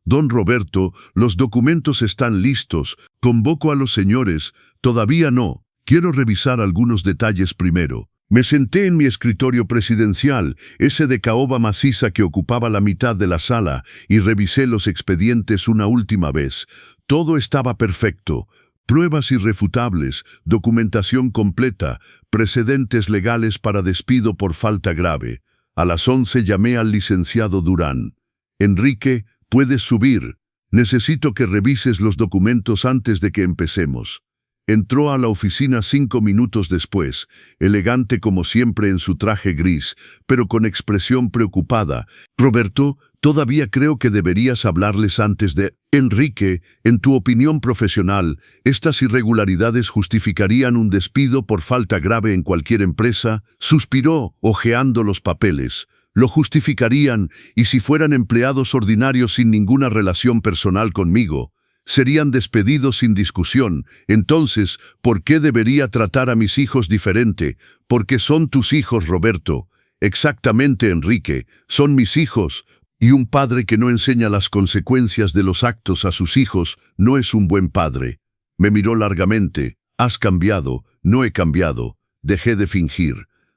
Don Roberto, los documentos están listos. Convoco a los señores. Todavía no. Quiero revisar algunos detalles primero. Me senté en mi escritorio presidencial, ese de caoba maciza que ocupaba la mitad de la sala, y revisé los expedientes una última vez. Todo estaba perfecto. Pruebas irrefutables, documentación completa, precedentes legales para despido por falta grave. A las 11 llamé al licenciado Durán. Enrique, puedes subir. Necesito que revises los documentos antes de que empecemos. Entró a la oficina 5 minutos después, elegante como siempre en su traje gris, pero con expresión preocupada. Roberto, todavía creo que deberías hablarles antes de... Enrique, en tu opinión profesional, ¿estas irregularidades justificarían un despido por falta grave en cualquier empresa? Suspiró, hojeando los papeles. Lo justificarían, y si fueran empleados ordinarios sin ninguna relación personal conmigo, serían despedidos sin discusión. Entonces, ¿por qué debería tratar a mis hijos diferente? Porque son tus hijos, Roberto. Exactamente, Enrique, son mis hijos. Y un padre que no enseña las consecuencias de los actos a sus hijos no es un buen padre. Me miró largamente. Has cambiado. No he cambiado. Dejé de fingir.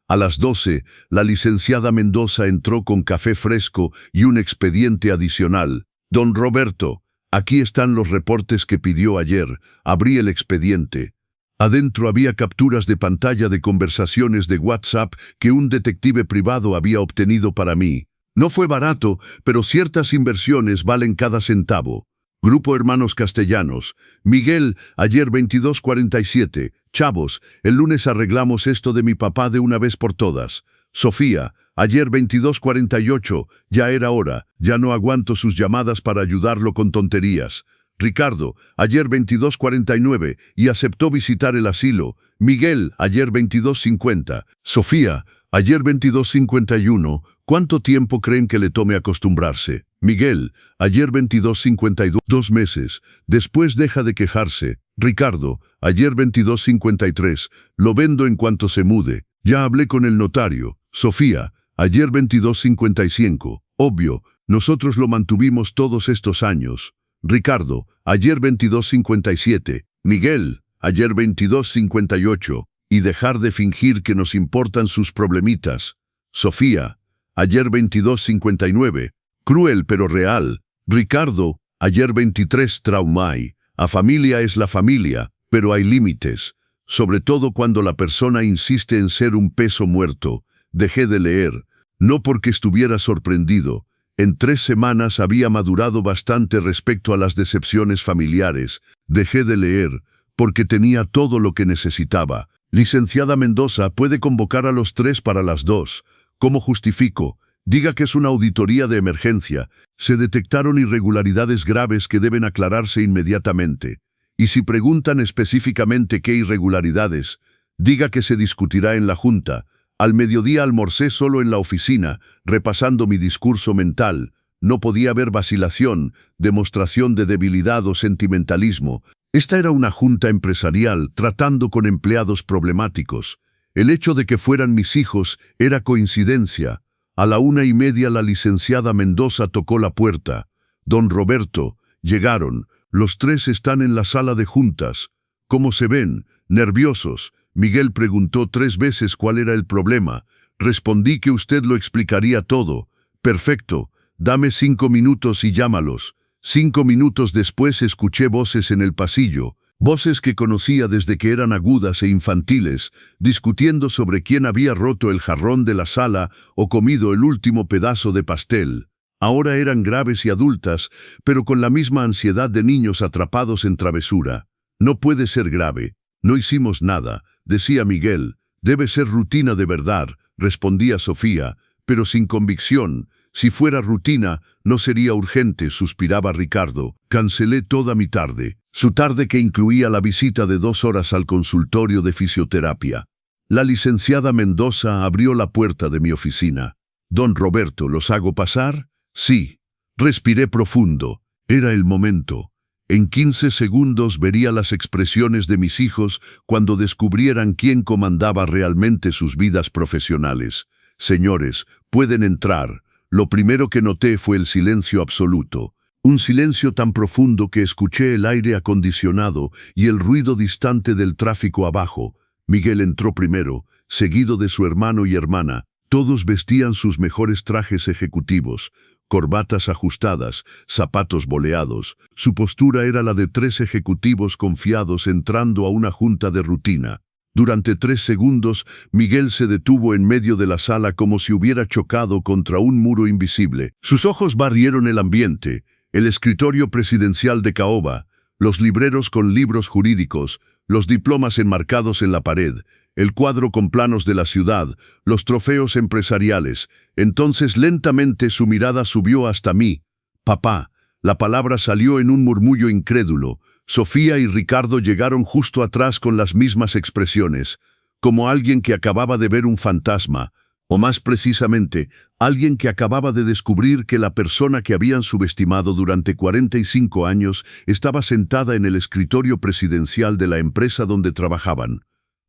A las 12, la licenciada Mendoza entró con café fresco y un expediente adicional. Don Roberto, aquí están los reportes que pidió ayer. Abrí el expediente. Adentro había capturas de pantalla de conversaciones de WhatsApp que un detective privado había obtenido para mí. No fue barato, pero ciertas inversiones valen cada centavo. Grupo Hermanos Castellanos. Miguel, ayer 22:47. Chavos, el lunes arreglamos esto de mi papá de una vez por todas. Sofía, ayer 22:48. Ya era hora. Ya no aguanto sus llamadas para ayudarlo con tonterías. Ricardo, ayer 22:49 y aceptó visitar el asilo. Miguel, ayer 22:50. Sofía, ayer 22:51. ¿Cuánto tiempo creen que le tome acostumbrarse? Miguel, ayer 22:52. 2 meses. Después deja de quejarse. Ricardo, ayer 22:53. Lo vendo en cuanto se mude. Ya hablé con el notario. Sofía, ayer 22:55. Obvio, nosotros lo mantuvimos todos estos años. Ricardo, ayer 22:57. Miguel, ayer 22:58. Y dejar de fingir que nos importan sus problemitas. Sofía, ayer 22:59. Cruel pero real. Ricardo, ayer 23. Traumai. A familia es la familia, pero hay límites. Sobre todo cuando la persona insiste en ser un peso muerto. Dejé de leer. No porque estuviera sorprendido. En 3 semanas había madurado bastante respecto a las decepciones familiares. Dejé de leer, porque tenía todo lo que necesitaba. Licenciada Mendoza, puede convocar a los 3 para las 2. ¿Cómo justifico? Diga que es una auditoría de emergencia. Se detectaron irregularidades graves que deben aclararse inmediatamente. Y si preguntan específicamente qué irregularidades, diga que se discutirá en la Junta. Al mediodía almorcé solo en la oficina, repasando mi discurso mental. No podía haber vacilación, demostración de debilidad o sentimentalismo. Esta era una junta empresarial tratando con empleados problemáticos. El hecho de que fueran mis hijos era coincidencia. A la 1:30 la licenciada Mendoza tocó la puerta. Don Roberto, llegaron. Los 3 están en la sala de juntas. ¿Cómo se ven? Nerviosos. Miguel preguntó 3 veces cuál era el problema. Respondí que usted lo explicaría todo. Perfecto. Dame 5 minutos y llámalos. 5 minutos después escuché voces en el pasillo. Voces que conocía desde que eran agudas e infantiles, discutiendo sobre quién había roto el jarrón de la sala o comido el último pedazo de pastel. Ahora eran graves y adultas, pero con la misma ansiedad de niños atrapados en travesura. No puede ser grave. No hicimos nada, decía Miguel. Debe ser rutina de verdad, respondía Sofía, pero sin convicción. Si fuera rutina, no sería urgente, suspiraba Ricardo. Cancelé toda mi tarde. Su tarde que incluía la visita de 2 horas al consultorio de fisioterapia. La licenciada Mendoza abrió la puerta de mi oficina. «Don Roberto, ¿los hago pasar?» «Sí». Respiré profundo. Era el momento. En 15 segundos vería las expresiones de mis hijos cuando descubrieran quién comandaba realmente sus vidas profesionales. «Señores, pueden entrar». Lo primero que noté fue el silencio absoluto. Un silencio tan profundo que escuché el aire acondicionado y el ruido distante del tráfico abajo. Miguel entró primero, seguido de su hermano y hermana. Todos vestían sus mejores trajes ejecutivos, corbatas ajustadas, zapatos boleados. Su postura era la de 3 ejecutivos confiados entrando a una junta de rutina. Durante 3 segundos, Miguel se detuvo en medio de la sala como si hubiera chocado contra un muro invisible. Sus ojos barrieron el ambiente, el escritorio presidencial de caoba, los libreros con libros jurídicos, los diplomas enmarcados en la pared, el cuadro con planos de la ciudad, los trofeos empresariales. Entonces lentamente su mirada subió hasta mí. «Papá». La palabra salió en un murmullo incrédulo. Sofía y Ricardo llegaron justo atrás con las mismas expresiones, como alguien que acababa de ver un fantasma, o más precisamente, alguien que acababa de descubrir que la persona que habían subestimado durante 45 años estaba sentada en el escritorio presidencial de la empresa donde trabajaban.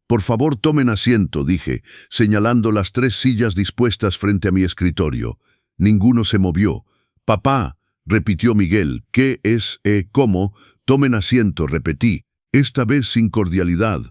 «Por favor, tomen asiento», dije, señalando las 3 sillas dispuestas frente a mi escritorio. Ninguno se movió. «Papá», repitió Miguel. «¿Qué es? ¿Cómo?» «Tomen asiento», repetí, esta vez sin cordialidad.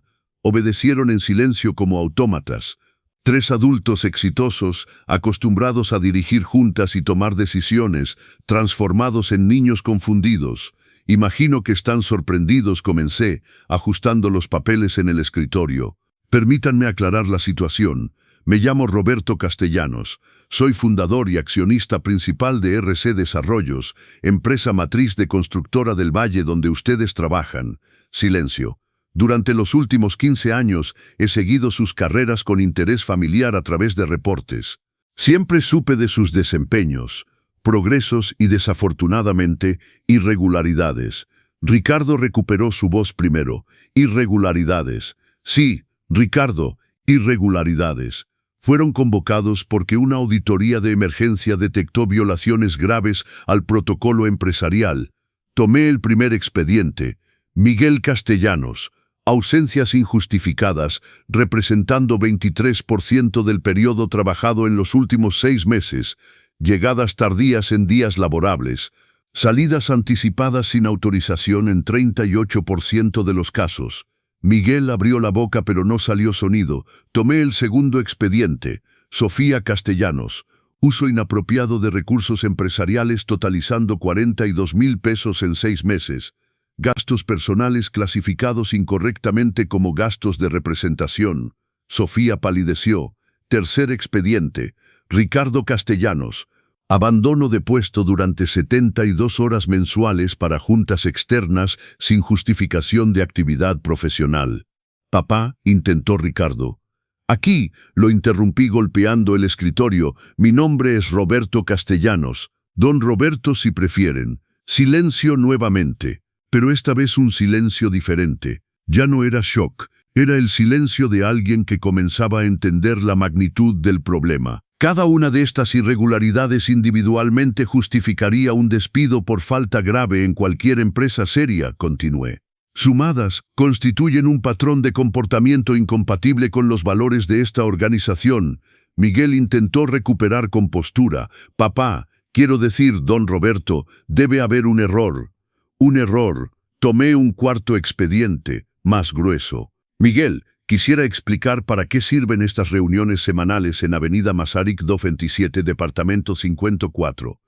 Obedecieron en silencio como autómatas. 3 adultos exitosos, acostumbrados a dirigir juntas y tomar decisiones, transformados en niños confundidos. «Imagino que están sorprendidos», comencé, ajustando los papeles en el escritorio. «Permítanme aclarar la situación. Me llamo Roberto Castellanos. Soy fundador y accionista principal de RC Desarrollos, empresa matriz de Constructora del Valle donde ustedes trabajan». Silencio. Durante los últimos 15 años he seguido sus carreras con interés familiar a través de reportes. Siempre supe de sus desempeños, progresos y, desafortunadamente, irregularidades. Ricardo recuperó su voz primero. «Irregularidades». «Sí, Ricardo, irregularidades». Fueron convocados porque una auditoría de emergencia detectó violaciones graves al protocolo empresarial. Tomé el primer expediente. Miguel Castellanos. Ausencias injustificadas, representando 23% del periodo trabajado en los últimos 6 meses. Llegadas tardías en días laborables. Salidas anticipadas sin autorización en 38% de los casos. Miguel abrió la boca pero no salió sonido. Tomé el segundo expediente. Sofía Castellanos. Uso inapropiado de recursos empresariales totalizando 42,000 pesos en 6 meses. Gastos personales clasificados incorrectamente como gastos de representación. Sofía palideció. Tercer expediente. Ricardo Castellanos. Abandono de puesto durante 72 horas mensuales para juntas externas sin justificación de actividad profesional. «Papá», intentó Ricardo. «Aquí», lo interrumpí golpeando el escritorio. «Mi nombre es Roberto Castellanos. Don Roberto si prefieren». Silencio nuevamente, pero esta vez un silencio diferente. Ya no era shock, era el silencio de alguien que comenzaba a entender la magnitud del problema. Cada una de estas irregularidades individualmente justificaría un despido por falta grave en cualquier empresa seria, continué. Sumadas, constituyen un patrón de comportamiento incompatible con los valores de esta organización. Miguel intentó recuperar compostura. «Papá, quiero decir, don Roberto, debe haber un error». «Un error». Tomé un cuarto expediente, más grueso. «Miguel, quisiera explicar para qué sirven estas reuniones semanales en Avenida Masaryk 227, departamento 54.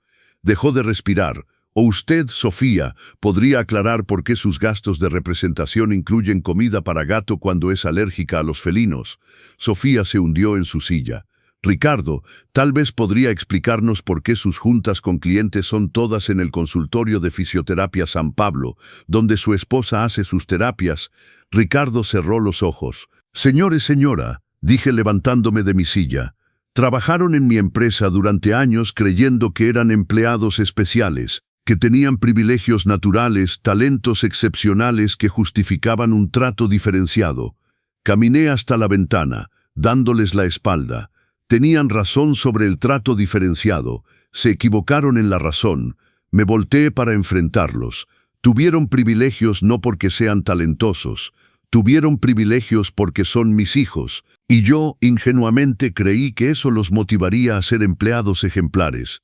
Dejó de respirar. «O usted, Sofía, podría aclarar por qué sus gastos de representación incluyen comida para gato cuando es alérgica a los felinos». Sofía se hundió en su silla. «Ricardo, tal vez podría explicarnos por qué sus juntas con clientes son todas en el consultorio de fisioterapia San Pablo, donde su esposa hace sus terapias». Ricardo cerró los ojos. «Señor y señora», dije levantándome de mi silla. Trabajaron en mi empresa durante años creyendo que eran empleados especiales, que tenían privilegios naturales, talentos excepcionales que justificaban un trato diferenciado. Caminé hasta la ventana, dándoles la espalda. Tenían razón sobre el trato diferenciado, se equivocaron en la razón. Me volteé para enfrentarlos. Tuvieron privilegios no porque sean talentosos, tuvieron privilegios porque son mis hijos, y yo ingenuamente creí que eso los motivaría a ser empleados ejemplares.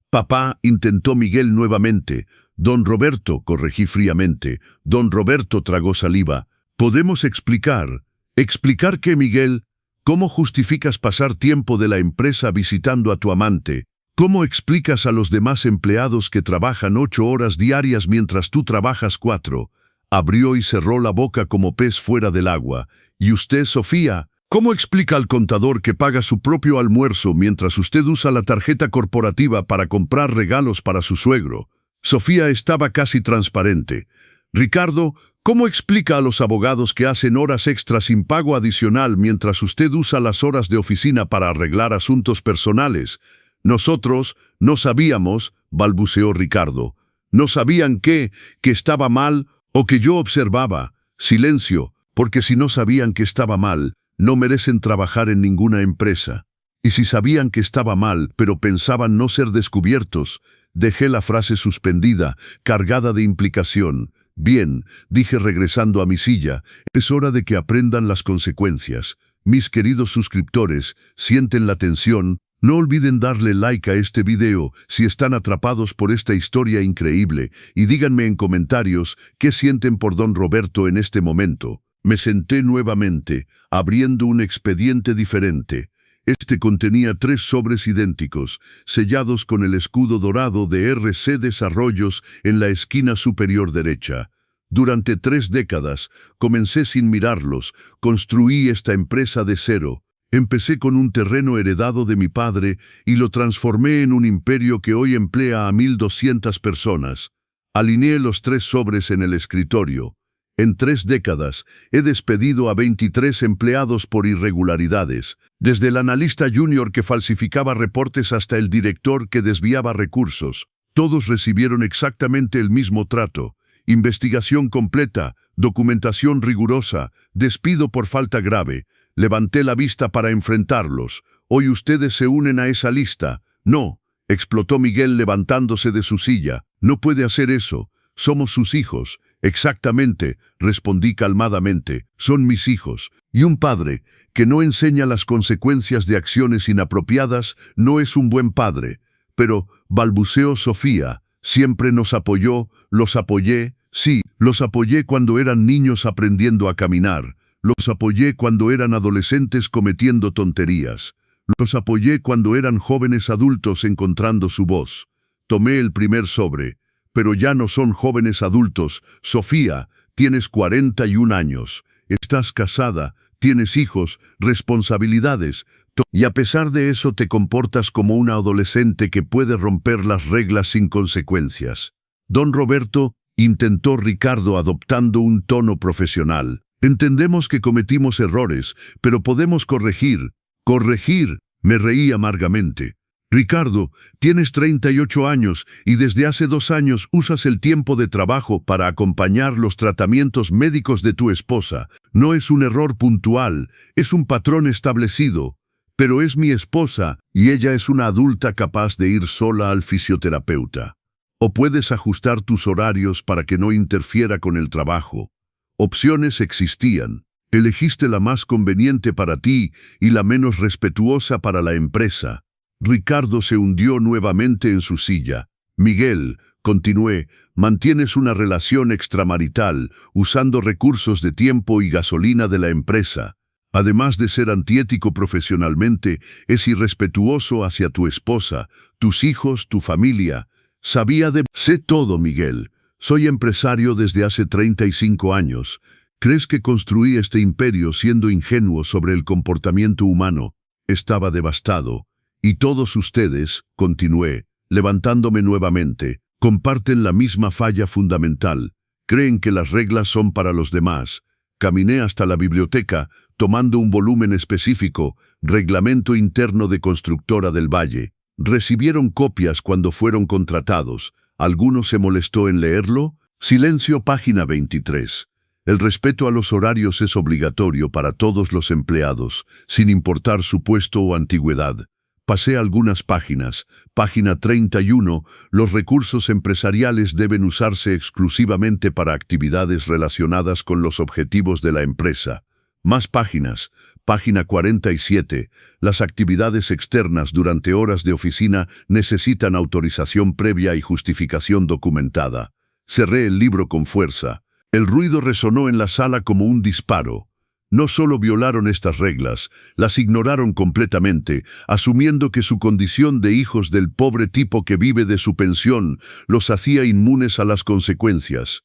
Papá, intentó Miguel nuevamente. Don Roberto, corregí fríamente. Don Roberto tragó saliva. ¿Podemos explicar? ¿Explicar qué, Miguel? ¿Cómo justificas pasar tiempo de la empresa visitando a tu amante? ¿Cómo explicas a los demás empleados que trabajan 8 horas diarias mientras tú trabajas 4? Abrió y cerró la boca como pez fuera del agua. ¿Y usted, Sofía? ¿Cómo explica al contador que paga su propio almuerzo mientras usted usa la tarjeta corporativa para comprar regalos para su suegro? Sofía estaba casi transparente. Ricardo, ¿cómo explica a los abogados que hacen horas extras sin pago adicional mientras usted usa las horas de oficina para arreglar asuntos personales? Nosotros no sabíamos, balbuceó Ricardo. No sabían que estaba mal o que yo observaba. Silencio, porque si no sabían que estaba mal, no merecen trabajar en ninguna empresa. Y si sabían que estaba mal, pero pensaban no ser descubiertos, dejé la frase suspendida, cargada de implicación. Bien, dije regresando a mi silla, es hora de que aprendan las consecuencias. Mis queridos suscriptores, sienten la tensión. No olviden darle like a este video si están atrapados por esta historia increíble y díganme en comentarios qué sienten por Don Roberto en este momento. Me senté nuevamente, abriendo un expediente diferente. Este contenía 3 sobres idénticos, sellados con el escudo dorado de RC Desarrollos en la esquina superior derecha. Durante 3 décadas, comencé sin mirarlos, construí esta empresa de cero. Empecé con un terreno heredado de mi padre y lo transformé en un imperio que hoy emplea a 1,200 personas. Alineé los 3 sobres en el escritorio. En 3 décadas, he despedido a 23 empleados por irregularidades, desde el analista junior que falsificaba reportes hasta el director que desviaba recursos. Todos recibieron exactamente el mismo trato. Investigación completa, documentación rigurosa, despido por falta grave. Levanté la vista para enfrentarlos. Hoy ustedes se unen a esa lista. No, explotó Miguel levantándose de su silla. No puede hacer eso. Somos sus hijos. Exactamente, respondí calmadamente. Son mis hijos. Y un padre que no enseña las consecuencias de acciones inapropiadas no es un buen padre. Pero, balbuceó Sofía, siempre nos apoyó, los apoyé. Sí, los apoyé cuando eran niños aprendiendo a caminar. Los apoyé cuando eran adolescentes cometiendo tonterías. Los apoyé cuando eran jóvenes adultos encontrando su voz. Tomé el primer sobre. Pero ya no son jóvenes adultos. Sofía, tienes 41 años. Estás casada, tienes hijos, responsabilidades. Y a pesar de eso te comportas como una adolescente que puede romper las reglas sin consecuencias. Don Roberto, intentó Ricardo adoptando un tono profesional. Entendemos que cometimos errores, pero podemos corregir. Corregir, me reí amargamente. Ricardo, tienes 38 años y desde hace 2 años usas el tiempo de trabajo para acompañar los tratamientos médicos de tu esposa. No es un error puntual, es un patrón establecido. Pero es mi esposa y ella es una adulta capaz de ir sola al fisioterapeuta. O puedes ajustar tus horarios para que no interfiera con el trabajo. Opciones existían. Elegiste la más conveniente para ti y la menos respetuosa para la empresa. Ricardo se hundió nuevamente en su silla. Miguel, continué, mantienes una relación extramarital usando recursos de tiempo y gasolina de la empresa. Además de ser antiético profesionalmente, es irrespetuoso hacia tu esposa, tus hijos, tu familia. Sé todo, Miguel. Soy empresario desde hace 35 años. ¿Crees que construí este imperio siendo ingenuo sobre el comportamiento humano? Estaba devastado. Y todos ustedes, continué, levantándome nuevamente, comparten la misma falla fundamental. Creen que las reglas son para los demás. Caminé hasta la biblioteca, tomando un volumen específico, Reglamento Interno de Constructora del Valle. Recibieron copias cuando fueron contratados. ¿Alguno se molestó en leerlo? Silencio, página 23. El respeto a los horarios es obligatorio para todos los empleados, sin importar su puesto o antigüedad. Pasé algunas páginas. Página 31. Los recursos empresariales deben usarse exclusivamente para actividades relacionadas con los objetivos de la empresa. Más páginas. Página 47. Las actividades externas durante horas de oficina necesitan autorización previa y justificación documentada. Cerré el libro con fuerza. El ruido resonó en la sala como un disparo. No solo violaron estas reglas, las ignoraron completamente, asumiendo que su condición de hijos del pobre tipo que vive de su pensión los hacía inmunes a las consecuencias.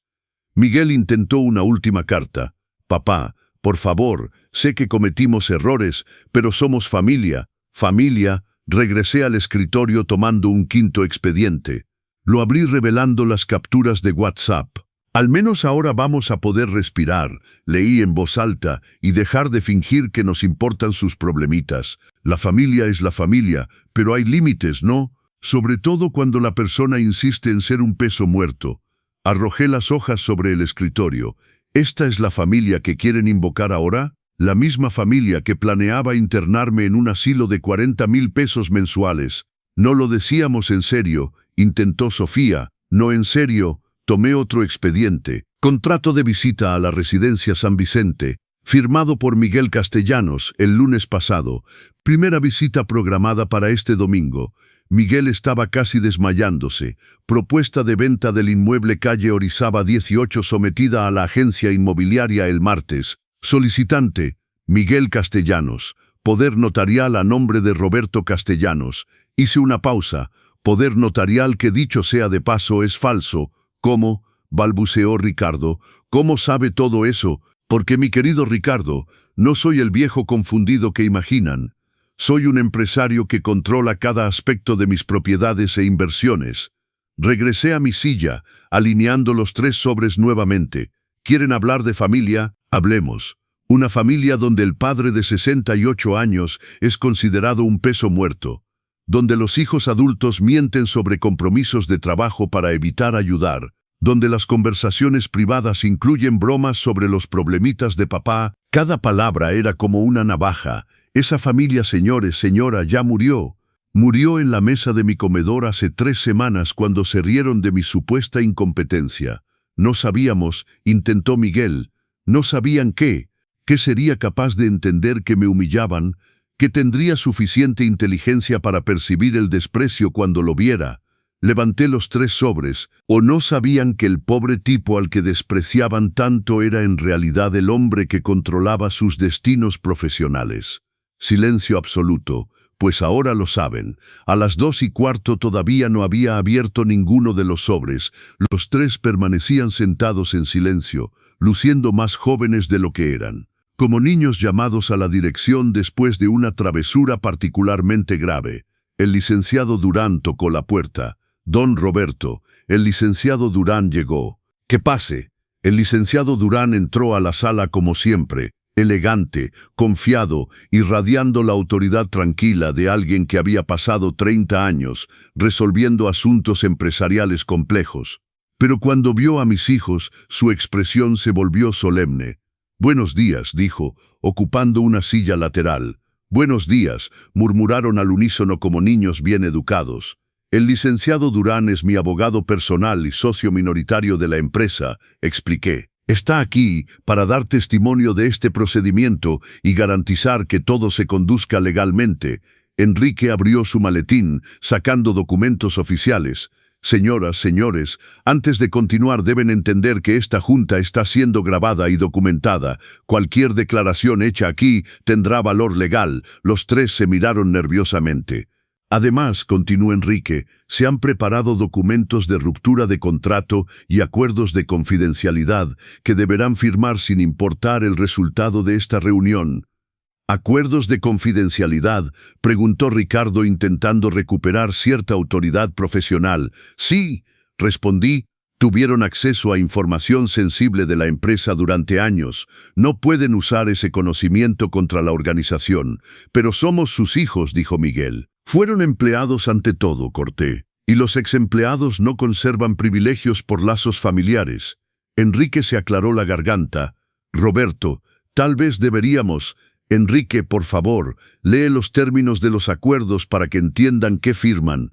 Miguel intentó una última carta. «Papá, por favor, sé que cometimos errores, pero somos familia. Familia». Regresé al escritorio tomando un quinto expediente. Lo abrí revelando las capturas de WhatsApp. «Al menos ahora vamos a poder respirar», leí en voz alta, «y dejar de fingir que nos importan sus problemitas. La familia es la familia, pero hay límites, ¿no? Sobre todo cuando la persona insiste en ser un peso muerto». Arrojé las hojas sobre el escritorio. ¿Esta es la familia que quieren invocar ahora? La misma familia que planeaba internarme en un asilo de 40,000 pesos mensuales. «No lo decíamos en serio», intentó Sofía. «No en serio». Tomé otro expediente. Contrato de visita a la residencia San Vicente, firmado por Miguel Castellanos el lunes pasado. Primera visita programada para este domingo. Miguel estaba casi desmayándose. Propuesta de venta del inmueble calle Orizaba 18 sometida a la agencia inmobiliaria el martes. Solicitante, Miguel Castellanos. Poder notarial a nombre de Roberto Castellanos. Hice una pausa. Poder notarial que dicho sea de paso es falso. «¿Cómo?», balbuceó Ricardo. «¿Cómo sabe todo eso? Porque, mi querido Ricardo, no soy el viejo confundido que imaginan. Soy un empresario que controla cada aspecto de mis propiedades e inversiones». Regresé a mi silla, alineando los 3 sobres nuevamente. «¿Quieren hablar de familia? Hablemos. Una familia donde el padre de 68 años es considerado un peso muerto. Donde los hijos adultos mienten sobre compromisos de trabajo para evitar ayudar, donde las conversaciones privadas incluyen bromas sobre los problemitas de papá, cada palabra era como una navaja. Esa familia, señores, señora, ya murió. Murió en la mesa de mi comedor hace 3 semanas cuando se rieron de mi supuesta incompetencia. No sabíamos, intentó Miguel, no sabían qué sería capaz de entender que me humillaban, que tendría suficiente inteligencia para percibir el desprecio cuando lo viera. Levanté los 3 sobres, o no sabían que el pobre tipo al que despreciaban tanto era en realidad el hombre que controlaba sus destinos profesionales. Silencio absoluto, pues ahora lo saben. A las 2:15 todavía no había abierto ninguno de los sobres. Los 3 permanecían sentados en silencio, luciendo más jóvenes de lo que eran. Como niños llamados a la dirección después de una travesura particularmente grave. El licenciado Durán tocó la puerta. «Don Roberto». El licenciado Durán llegó. «Que pase». El licenciado Durán entró a la sala como siempre, elegante, confiado, irradiando la autoridad tranquila de alguien que había pasado 30 años resolviendo asuntos empresariales complejos. Pero cuando vio a mis hijos, su expresión se volvió solemne. «Buenos días», dijo, ocupando una silla lateral. «Buenos días», murmuraron al unísono como niños bien educados. «El licenciado Durán es mi abogado personal y socio minoritario de la empresa», expliqué. «Está aquí para dar testimonio de este procedimiento y garantizar que todo se conduzca legalmente». Enrique abrió su maletín, sacando documentos oficiales. «Señoras, señores, antes de continuar deben entender que esta junta está siendo grabada y documentada. Cualquier declaración hecha aquí tendrá valor legal». Los 3 se miraron nerviosamente. «Además», continuó Enrique, «se han preparado documentos de ruptura de contrato y acuerdos de confidencialidad que deberán firmar sin importar el resultado de esta reunión». «¿Acuerdos de confidencialidad?», preguntó Ricardo intentando recuperar cierta autoridad profesional. «Sí», respondí, Tuvieron acceso a información sensible de la empresa durante años. No pueden usar ese conocimiento contra la organización. Pero somos sus hijos, dijo Miguel. Fueron empleados ante todo, corté. Y los exempleados no conservan privilegios por lazos familiares. Enrique se aclaró la garganta. Roberto, tal vez deberíamos... Enrique, por favor, lee los términos de los acuerdos para que entiendan qué firman.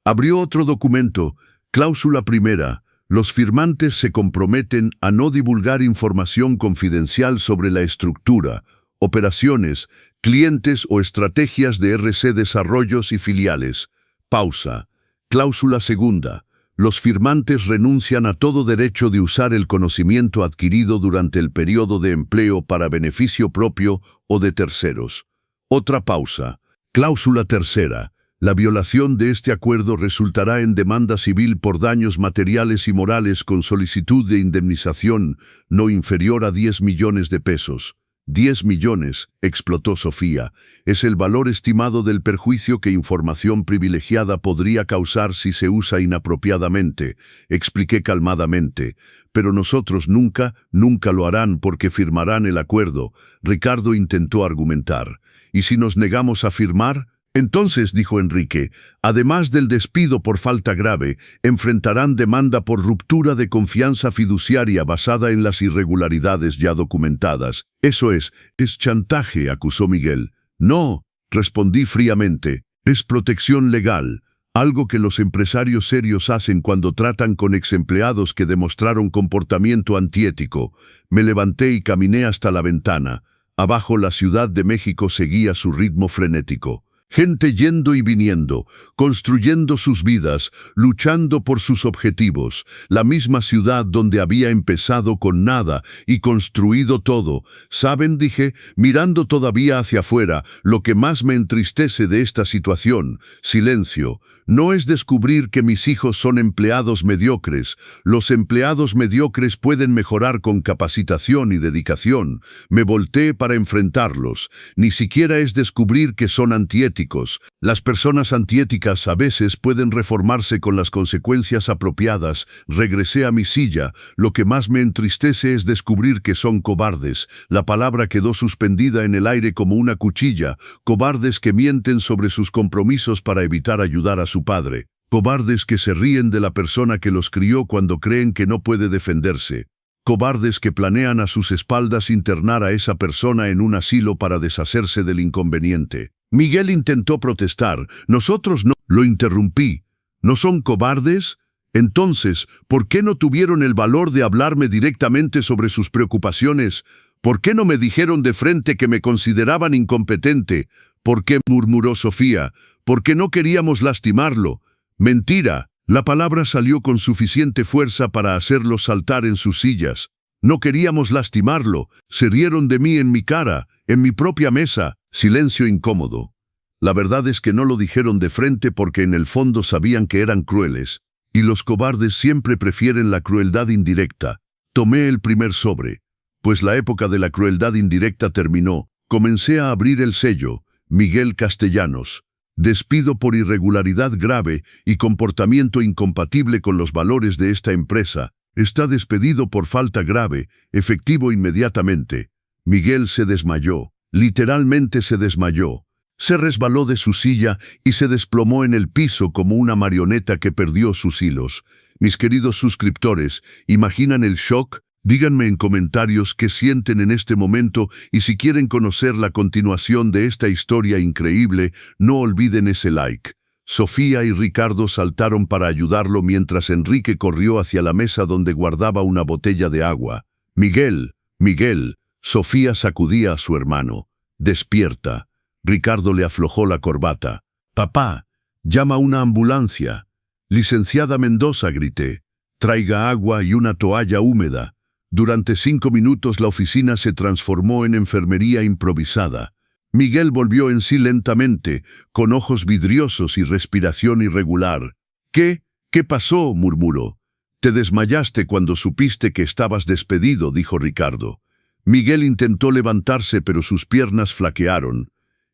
Abrió otro documento. Cláusula primera. Los firmantes se comprometen a no divulgar información confidencial sobre la estructura, operaciones, clientes o estrategias de RC Desarrollos y filiales. Pausa. Cláusula segunda. Los firmantes renuncian a todo derecho de usar el conocimiento adquirido durante el periodo de empleo para beneficio propio o de terceros. Otra pausa. Cláusula tercera. La violación de este acuerdo resultará en demanda civil por daños materiales y morales con solicitud de indemnización no inferior a 10 millones de pesos. 10 millones, explotó Sofía, es el valor estimado del perjuicio que información privilegiada podría causar si se usa inapropiadamente, expliqué calmadamente. Pero nosotros nunca lo harán porque firmarán el acuerdo. Ricardo intentó argumentar. ¿Y si nos negamos a firmar? Entonces, dijo Enrique, además del despido por falta grave, enfrentarán demanda por ruptura de confianza fiduciaria basada en las irregularidades ya documentadas. Eso es chantaje, acusó Miguel. No, respondí fríamente, es protección legal, algo que los empresarios serios hacen cuando tratan con exempleados que demostraron comportamiento antiético. Me levanté y caminé hasta la ventana. Abajo la Ciudad de México seguía su ritmo frenético. Gente yendo y viniendo, construyendo sus vidas, luchando por sus objetivos. La misma ciudad donde había empezado con nada y construido todo. ¿Saben?, dije, mirando todavía hacia afuera, lo que más me entristece de esta situación. Silencio. No es descubrir que mis hijos son empleados mediocres. Los empleados mediocres pueden mejorar con capacitación y dedicación. Me volteé para enfrentarlos. Ni siquiera es descubrir que son antiéticos. Las personas antiéticas a veces pueden reformarse con las consecuencias apropiadas. Regresé a mi silla. Lo que más me entristece es descubrir que son cobardes. La palabra quedó suspendida en el aire como una cuchilla. Cobardes que mienten sobre sus compromisos para evitar ayudar a su padre. Cobardes que se ríen de la persona que los crió cuando creen que no puede defenderse. Cobardes que planean a sus espaldas internar a esa persona en un asilo para deshacerse del inconveniente. Miguel intentó protestar. Nosotros no. Lo interrumpí. ¿No son cobardes? Entonces, ¿por qué no tuvieron el valor de hablarme directamente sobre sus preocupaciones? ¿Por qué no me dijeron de frente que me consideraban incompetente? ¿Por qué?, murmuró Sofía. ¿Por qué no queríamos lastimarlo? Mentira. La palabra salió con suficiente fuerza para hacerlos saltar en sus sillas. No queríamos lastimarlo. Se rieron de mí en mi cara, en mi propia mesa. Silencio incómodo. La verdad es que no lo dijeron de frente porque en el fondo sabían que eran crueles. Y los cobardes siempre prefieren la crueldad indirecta. Tomé el primer sobre. Pues la época de la crueldad indirecta terminó. Comencé a abrir el sello. Miguel Castellanos. Despido por irregularidad grave y comportamiento incompatible con los valores de esta empresa. Está despedido por falta grave, efectivo inmediatamente. Miguel se desmayó. Literalmente se desmayó. Se resbaló de su silla y se desplomó en el piso como una marioneta que perdió sus hilos. Mis queridos suscriptores, ¿imaginan el shock? Díganme en comentarios qué sienten en este momento y si quieren conocer la continuación de esta historia increíble, no olviden ese like. Sofía y Ricardo saltaron para ayudarlo mientras Enrique corrió hacia la mesa donde guardaba una botella de agua. Miguel, Miguel, Sofía sacudía a su hermano. Despierta. Ricardo le aflojó la corbata. Papá, llama una ambulancia. Licenciada Mendoza, grité. Traiga agua y una toalla húmeda. Durante 5 minutos la oficina se transformó en enfermería improvisada. Miguel volvió en sí lentamente, con ojos vidriosos y respiración irregular. ¿Qué pasó?, murmuró. Te desmayaste cuando supiste que estabas despedido, dijo Ricardo. Miguel intentó levantarse, pero sus piernas flaquearon.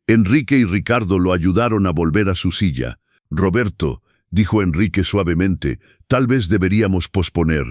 Enrique y Ricardo lo ayudaron a volver a su silla. Roberto, dijo Enrique suavemente, tal vez deberíamos posponer.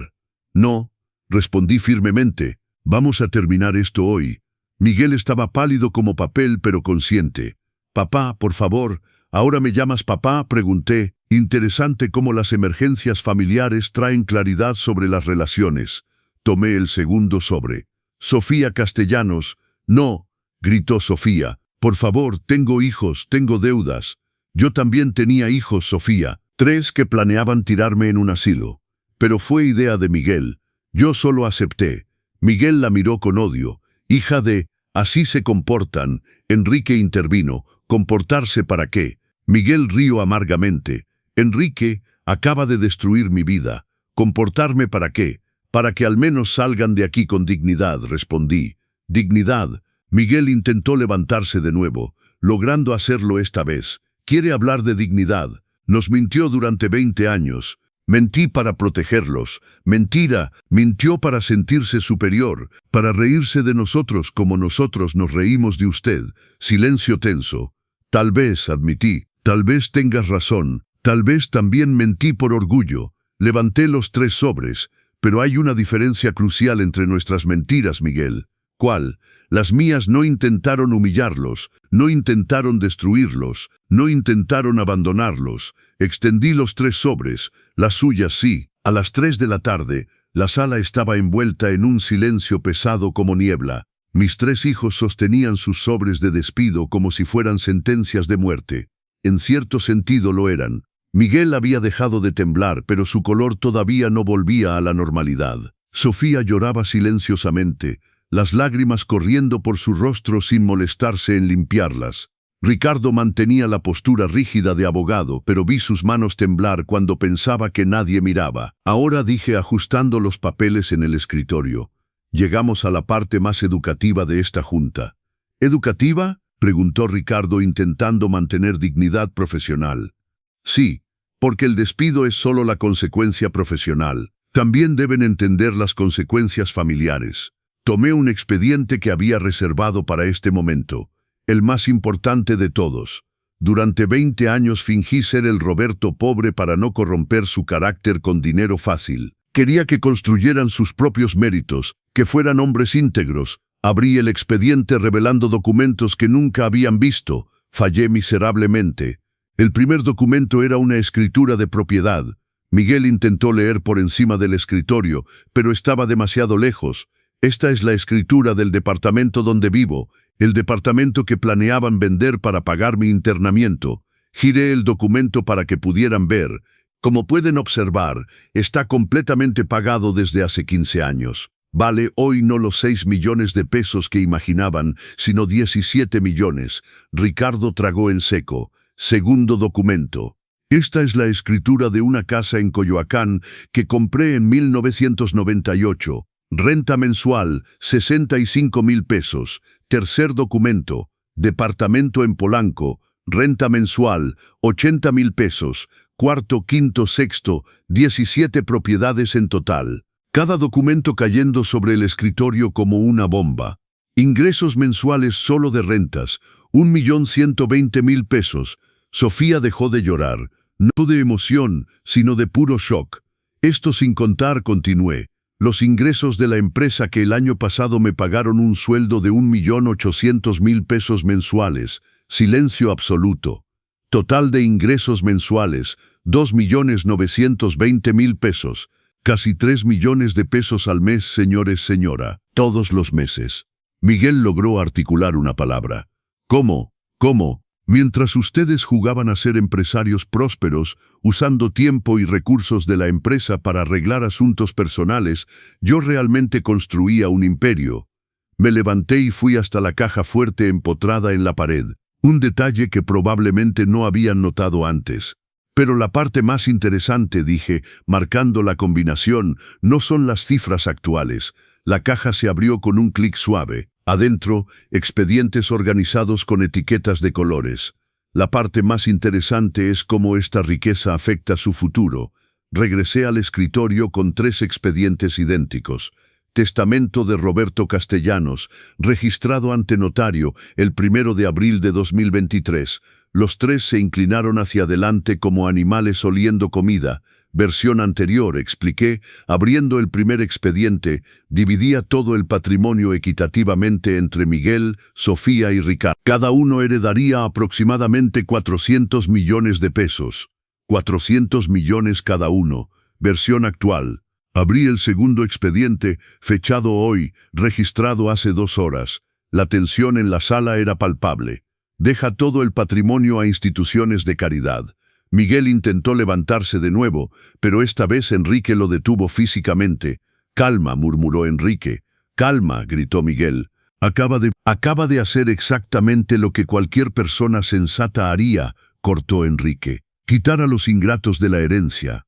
No, respondí firmemente, vamos a terminar esto hoy. Miguel estaba pálido como papel, pero consciente. Papá, por favor, ¿ahora me llamas papá?, pregunté. Interesante cómo las emergencias familiares traen claridad sobre las relaciones. Tomé el segundo sobre. Sofía Castellanos. No, gritó Sofía. Por favor, tengo hijos, tengo deudas. Yo también tenía hijos, Sofía. 3 que planeaban tirarme en un asilo. Pero fue idea de Miguel. Yo solo acepté. Miguel la miró con odio. Hija de... Así se comportan. Enrique intervino. ¿Comportarse para qué? Miguel rió amargamente. Enrique, acaba de destruir mi vida. ¿Comportarme para qué? Para que al menos salgan de aquí con dignidad, respondí. Dignidad. Miguel intentó levantarse de nuevo, logrando hacerlo esta vez. Quiere hablar de dignidad. Nos mintió durante 20 años. Mentí para protegerlos. Mentira, mintió para sentirse superior, para reírse de nosotros como nosotros nos reímos de usted. Silencio tenso. Tal vez, admití, tal vez tengas razón. Tal vez también mentí por orgullo. Levanté los 3 sobres, pero hay una diferencia crucial entre nuestras mentiras, Miguel. ¿Cuál? Las mías no intentaron humillarlos, no intentaron destruirlos, no intentaron abandonarlos. Extendí los 3 sobres, las suyas sí. A las 3 de la tarde, la sala estaba envuelta en un silencio pesado como niebla. Mis 3 hijos sostenían sus sobres de despido como si fueran sentencias de muerte. En cierto sentido lo eran. Miguel había dejado de temblar, pero su color todavía no volvía a la normalidad. Sofía lloraba silenciosamente, las lágrimas corriendo por su rostro sin molestarse en limpiarlas. Ricardo mantenía la postura rígida de abogado, pero vi sus manos temblar cuando pensaba que nadie miraba. Ahora, dije ajustando los papeles en el escritorio. Llegamos a la parte más educativa de esta junta. ¿Educativa?, preguntó Ricardo intentando mantener dignidad profesional. Sí, porque el despido es solo la consecuencia profesional. También deben entender las consecuencias familiares. Tomé un expediente que había reservado para este momento, el más importante de todos. Durante 20 años fingí ser el Roberto pobre para no corromper su carácter con dinero fácil. Quería que construyeran sus propios méritos, que fueran hombres íntegros. Abrí el expediente revelando documentos que nunca habían visto. Fallé miserablemente. El primer documento era una escritura de propiedad. Miguel intentó leer por encima del escritorio, pero estaba demasiado lejos. Esta es la escritura del departamento donde vivo, el departamento que planeaban vender para pagar mi internamiento. Giré el documento para que pudieran ver. Como pueden observar, está completamente pagado desde hace 15 años. Vale hoy no los 6 millones de pesos que imaginaban, sino 17 millones. Ricardo tragó en seco. Segundo documento. Esta es la escritura de una casa en Coyoacán que compré en 1998. Renta mensual, 65,000 pesos. Tercer documento. Departamento en Polanco. Renta mensual, 80,000 pesos. Cuarto, quinto, sexto, 17 propiedades en total. Cada documento cayendo sobre el escritorio como una bomba. Ingresos mensuales solo de rentas, 1,120,000 pesos. Sofía dejó de llorar, no de emoción, sino de puro shock. Esto sin contar, continué, los ingresos de la empresa que el año pasado me pagaron un sueldo de 1,800,000 pesos mensuales. Silencio absoluto. Total de ingresos mensuales, 2,920,000 pesos. Casi 3 millones de pesos al mes, señores, señora, todos los meses. Miguel logró articular una palabra. ¿Cómo? ¿Cómo? Mientras ustedes jugaban a ser empresarios prósperos, usando tiempo y recursos de la empresa para arreglar asuntos personales, yo realmente construía un imperio. Me levanté y fui hasta la caja fuerte empotrada en la pared, un detalle que probablemente no habían notado antes. Pero la parte más interesante, dije, marcando la combinación, no son las cifras actuales. La caja se abrió con un clic suave. Adentro, expedientes organizados con etiquetas de colores. La parte más interesante es cómo esta riqueza afecta su futuro. Regresé al escritorio con 3 expedientes idénticos. Testamento de Roberto Castellanos, registrado ante notario el 1 de abril de 2023. Los tres se inclinaron hacia adelante como animales oliendo comida. Versión anterior, expliqué, abriendo el primer expediente, dividía todo el patrimonio equitativamente entre Miguel, Sofía y Ricardo. Cada uno heredaría aproximadamente 400 millones de pesos. 400 millones cada uno. Versión actual. Abrí el segundo expediente, fechado hoy, registrado hace 2 horas. La tensión en la sala era palpable. Deja todo el patrimonio a instituciones de caridad. Miguel intentó levantarse de nuevo, pero esta vez Enrique lo detuvo físicamente. «Calma», murmuró Enrique. «Calma», gritó Miguel. Acaba de hacer exactamente lo que cualquier persona sensata haría», cortó Enrique. «Quitar a los ingratos de la herencia».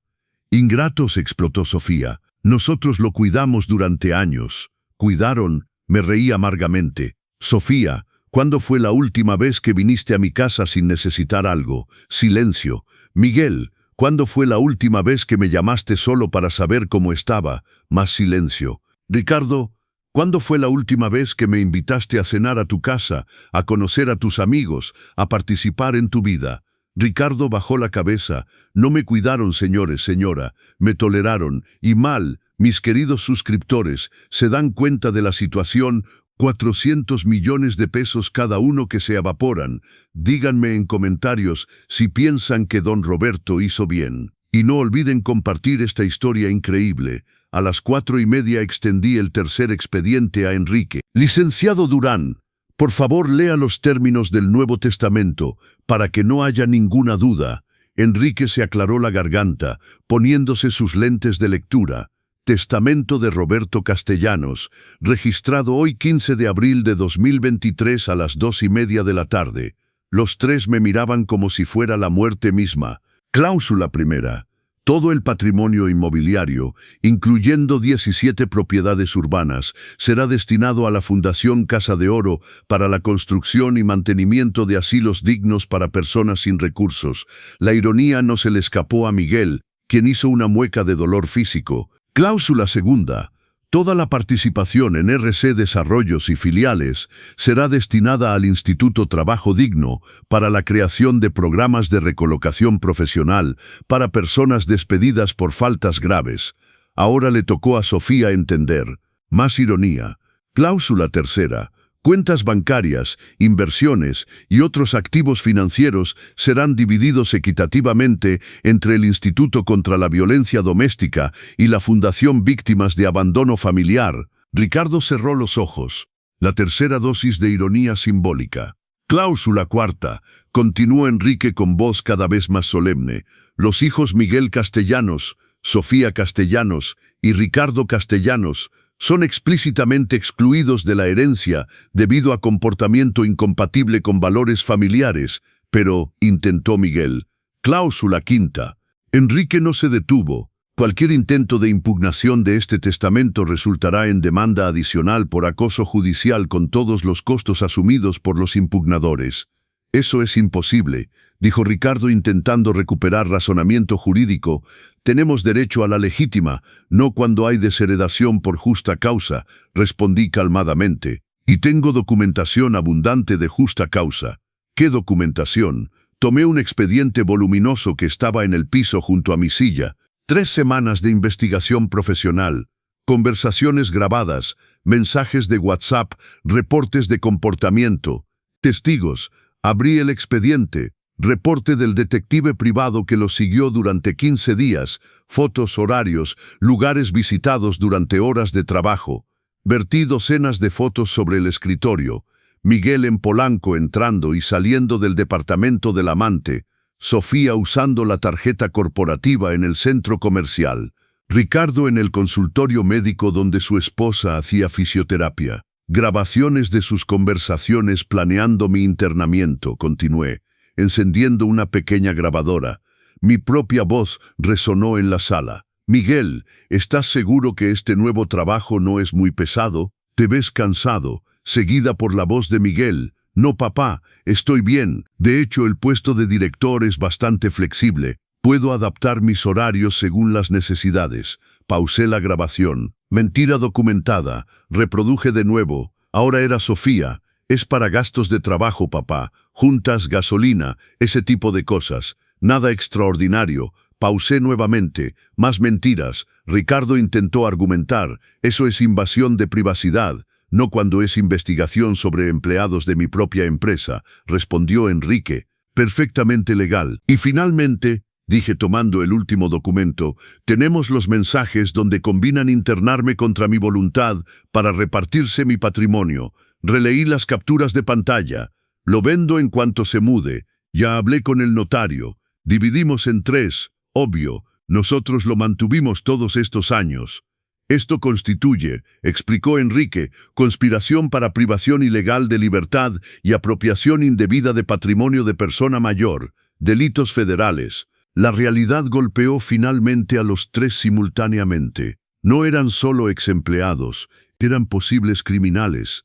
«Ingratos», explotó Sofía. «Nosotros lo cuidamos durante años». «¿Cuidaron?», me reí amargamente. «Sofía, ¿cuándo fue la última vez que viniste a mi casa sin necesitar algo?» Silencio. «Miguel, ¿cuándo fue la última vez que me llamaste solo para saber cómo estaba?» Más silencio. «Ricardo, ¿cuándo fue la última vez que me invitaste a cenar a tu casa, a conocer a tus amigos, a participar en tu vida?» Ricardo bajó la cabeza. «No me cuidaron, señores, señora. Me toleraron. Y mal, mis queridos suscriptores, ¿se dan cuenta de la situación? 400 millones de pesos cada uno que se evaporan. Díganme en comentarios si piensan que don Roberto hizo bien. Y no olviden compartir esta historia increíble». A las 4:30 extendí el tercer expediente a Enrique. «Licenciado Durán, por favor lea los términos del Nuevo Testamento, para que no haya ninguna duda». Enrique se aclaró la garganta, poniéndose sus lentes de lectura. Testamento de Roberto Castellanos, registrado hoy 15 de abril de 2023 a las 2:30 de la tarde. Los tres me miraban como si fuera la muerte misma. Cláusula primera. Todo el patrimonio inmobiliario, incluyendo 17 propiedades urbanas, será destinado a la Fundación Casa de Oro para la construcción y mantenimiento de asilos dignos para personas sin recursos. La ironía no se le escapó a Miguel, quien hizo una mueca de dolor físico. Cláusula segunda. Toda la participación en RC Desarrollos y filiales será destinada al Instituto Trabajo Digno para la creación de programas de recolocación profesional para personas despedidas por faltas graves. Ahora le tocó a Sofía entender. Más ironía. Cláusula tercera. Cuentas bancarias, inversiones y otros activos financieros serán divididos equitativamente entre el Instituto contra la Violencia Doméstica y la Fundación Víctimas de Abandono Familiar. Ricardo cerró los ojos. La tercera dosis de ironía simbólica. Cláusula cuarta. Continuó Enrique con voz cada vez más solemne. Los hijos Miguel Castellanos, Sofía Castellanos y Ricardo Castellanos son explícitamente excluidos de la herencia debido a comportamiento incompatible con valores familiares, pero, intentó Miguel. Cláusula quinta. Enrique no se detuvo. Cualquier intento de impugnación de este testamento resultará en demanda adicional por acoso judicial con todos los costos asumidos por los impugnadores. Eso es imposible, dijo Ricardo intentando recuperar razonamiento jurídico. Tenemos derecho a la legítima, no cuando hay desheredación por justa causa, respondí calmadamente. Y tengo documentación abundante de justa causa. ¿Qué documentación? Tomé un expediente voluminoso que estaba en el piso junto a mi silla. 3 semanas de investigación profesional, conversaciones grabadas, mensajes de WhatsApp, reportes de comportamiento, testigos. Abrí el expediente, reporte del detective privado que lo siguió durante 15 días, fotos, horarios, lugares visitados durante horas de trabajo. Vertí docenas de fotos sobre el escritorio. Miguel en Polanco entrando y saliendo del departamento del amante. Sofía usando la tarjeta corporativa en el centro comercial. Ricardo en el consultorio médico donde su esposa hacía fisioterapia. Grabaciones de sus conversaciones planeando mi internamiento, continué, encendiendo una pequeña grabadora. Mi propia voz resonó en la sala. Miguel, ¿estás seguro que este nuevo trabajo no es muy pesado? ¿Te ves cansado? Seguida por la voz de Miguel. No, papá, estoy bien. De hecho, el puesto de director es bastante flexible. Puedo adaptar mis horarios según las necesidades. Pausé la grabación. Mentira documentada. Reproduje de nuevo. Ahora era Sofía. Es para gastos de trabajo, papá. Juntas, gasolina, ese tipo de cosas. Nada extraordinario. Pausé nuevamente. Más mentiras. Ricardo intentó argumentar. Eso es invasión de privacidad. No cuando es investigación sobre empleados de mi propia empresa, respondió Enrique. Perfectamente legal. Y finalmente, dije tomando el último documento, tenemos los mensajes donde combinan internarme contra mi voluntad para repartirse mi patrimonio. Releí las capturas de pantalla. Lo vendo en cuanto se mude. Ya hablé con el notario. Dividimos en 3, obvio. Nosotros lo mantuvimos todos estos años. Esto constituye, explicó Enrique, conspiración para privación ilegal de libertad y apropiación indebida de patrimonio de persona mayor, delitos federales. La realidad golpeó finalmente a los 3 simultáneamente. No eran solo exempleados, eran posibles criminales.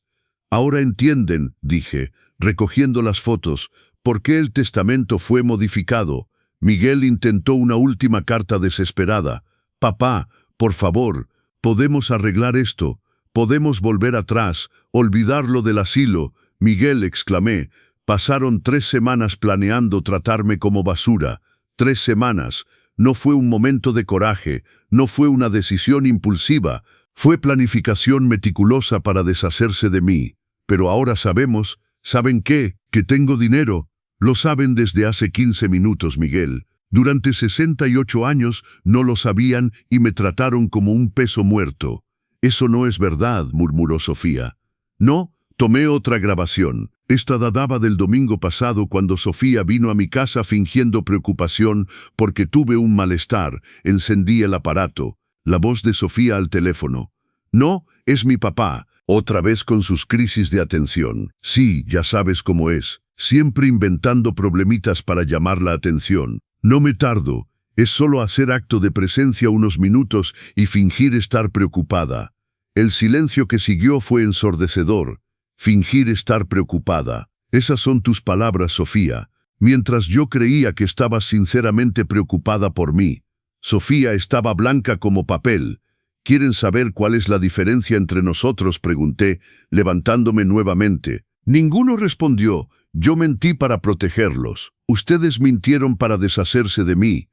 Ahora entienden, dije, recogiendo las fotos, por qué el testamento fue modificado. Miguel intentó una última carta desesperada. Papá, por favor, podemos arreglar esto, podemos volver atrás, olvidarlo del asilo. Miguel, exclamé, pasaron 3 semanas planeando tratarme como basura. 3 semanas. No fue un momento de coraje, no fue una decisión impulsiva, fue planificación meticulosa para deshacerse de mí. Pero ahora sabemos, ¿saben qué? Que tengo dinero. Lo saben desde hace 15 minutos, Miguel. Durante 68 años no lo sabían y me trataron como un peso muerto. Eso no es verdad, murmuró Sofía. No, tomé otra grabación. Esta databa del domingo pasado cuando Sofía vino a mi casa fingiendo preocupación porque tuve un malestar. Encendí el aparato. La voz de Sofía al teléfono. No, es mi papá. Otra vez con sus crisis de atención. Sí, ya sabes cómo es. Siempre inventando problemitas para llamar la atención. No me tardo. Es solo hacer acto de presencia unos minutos y fingir estar preocupada. El silencio que siguió fue ensordecedor. Fingir estar preocupada. Esas son tus palabras, Sofía. Mientras yo creía que estabas sinceramente preocupada por mí. Sofía estaba blanca como papel. ¿Quieren saber cuál es la diferencia entre nosotros?, pregunté, levantándome nuevamente. Ninguno respondió. Yo mentí para protegerlos. Ustedes mintieron para deshacerse de mí.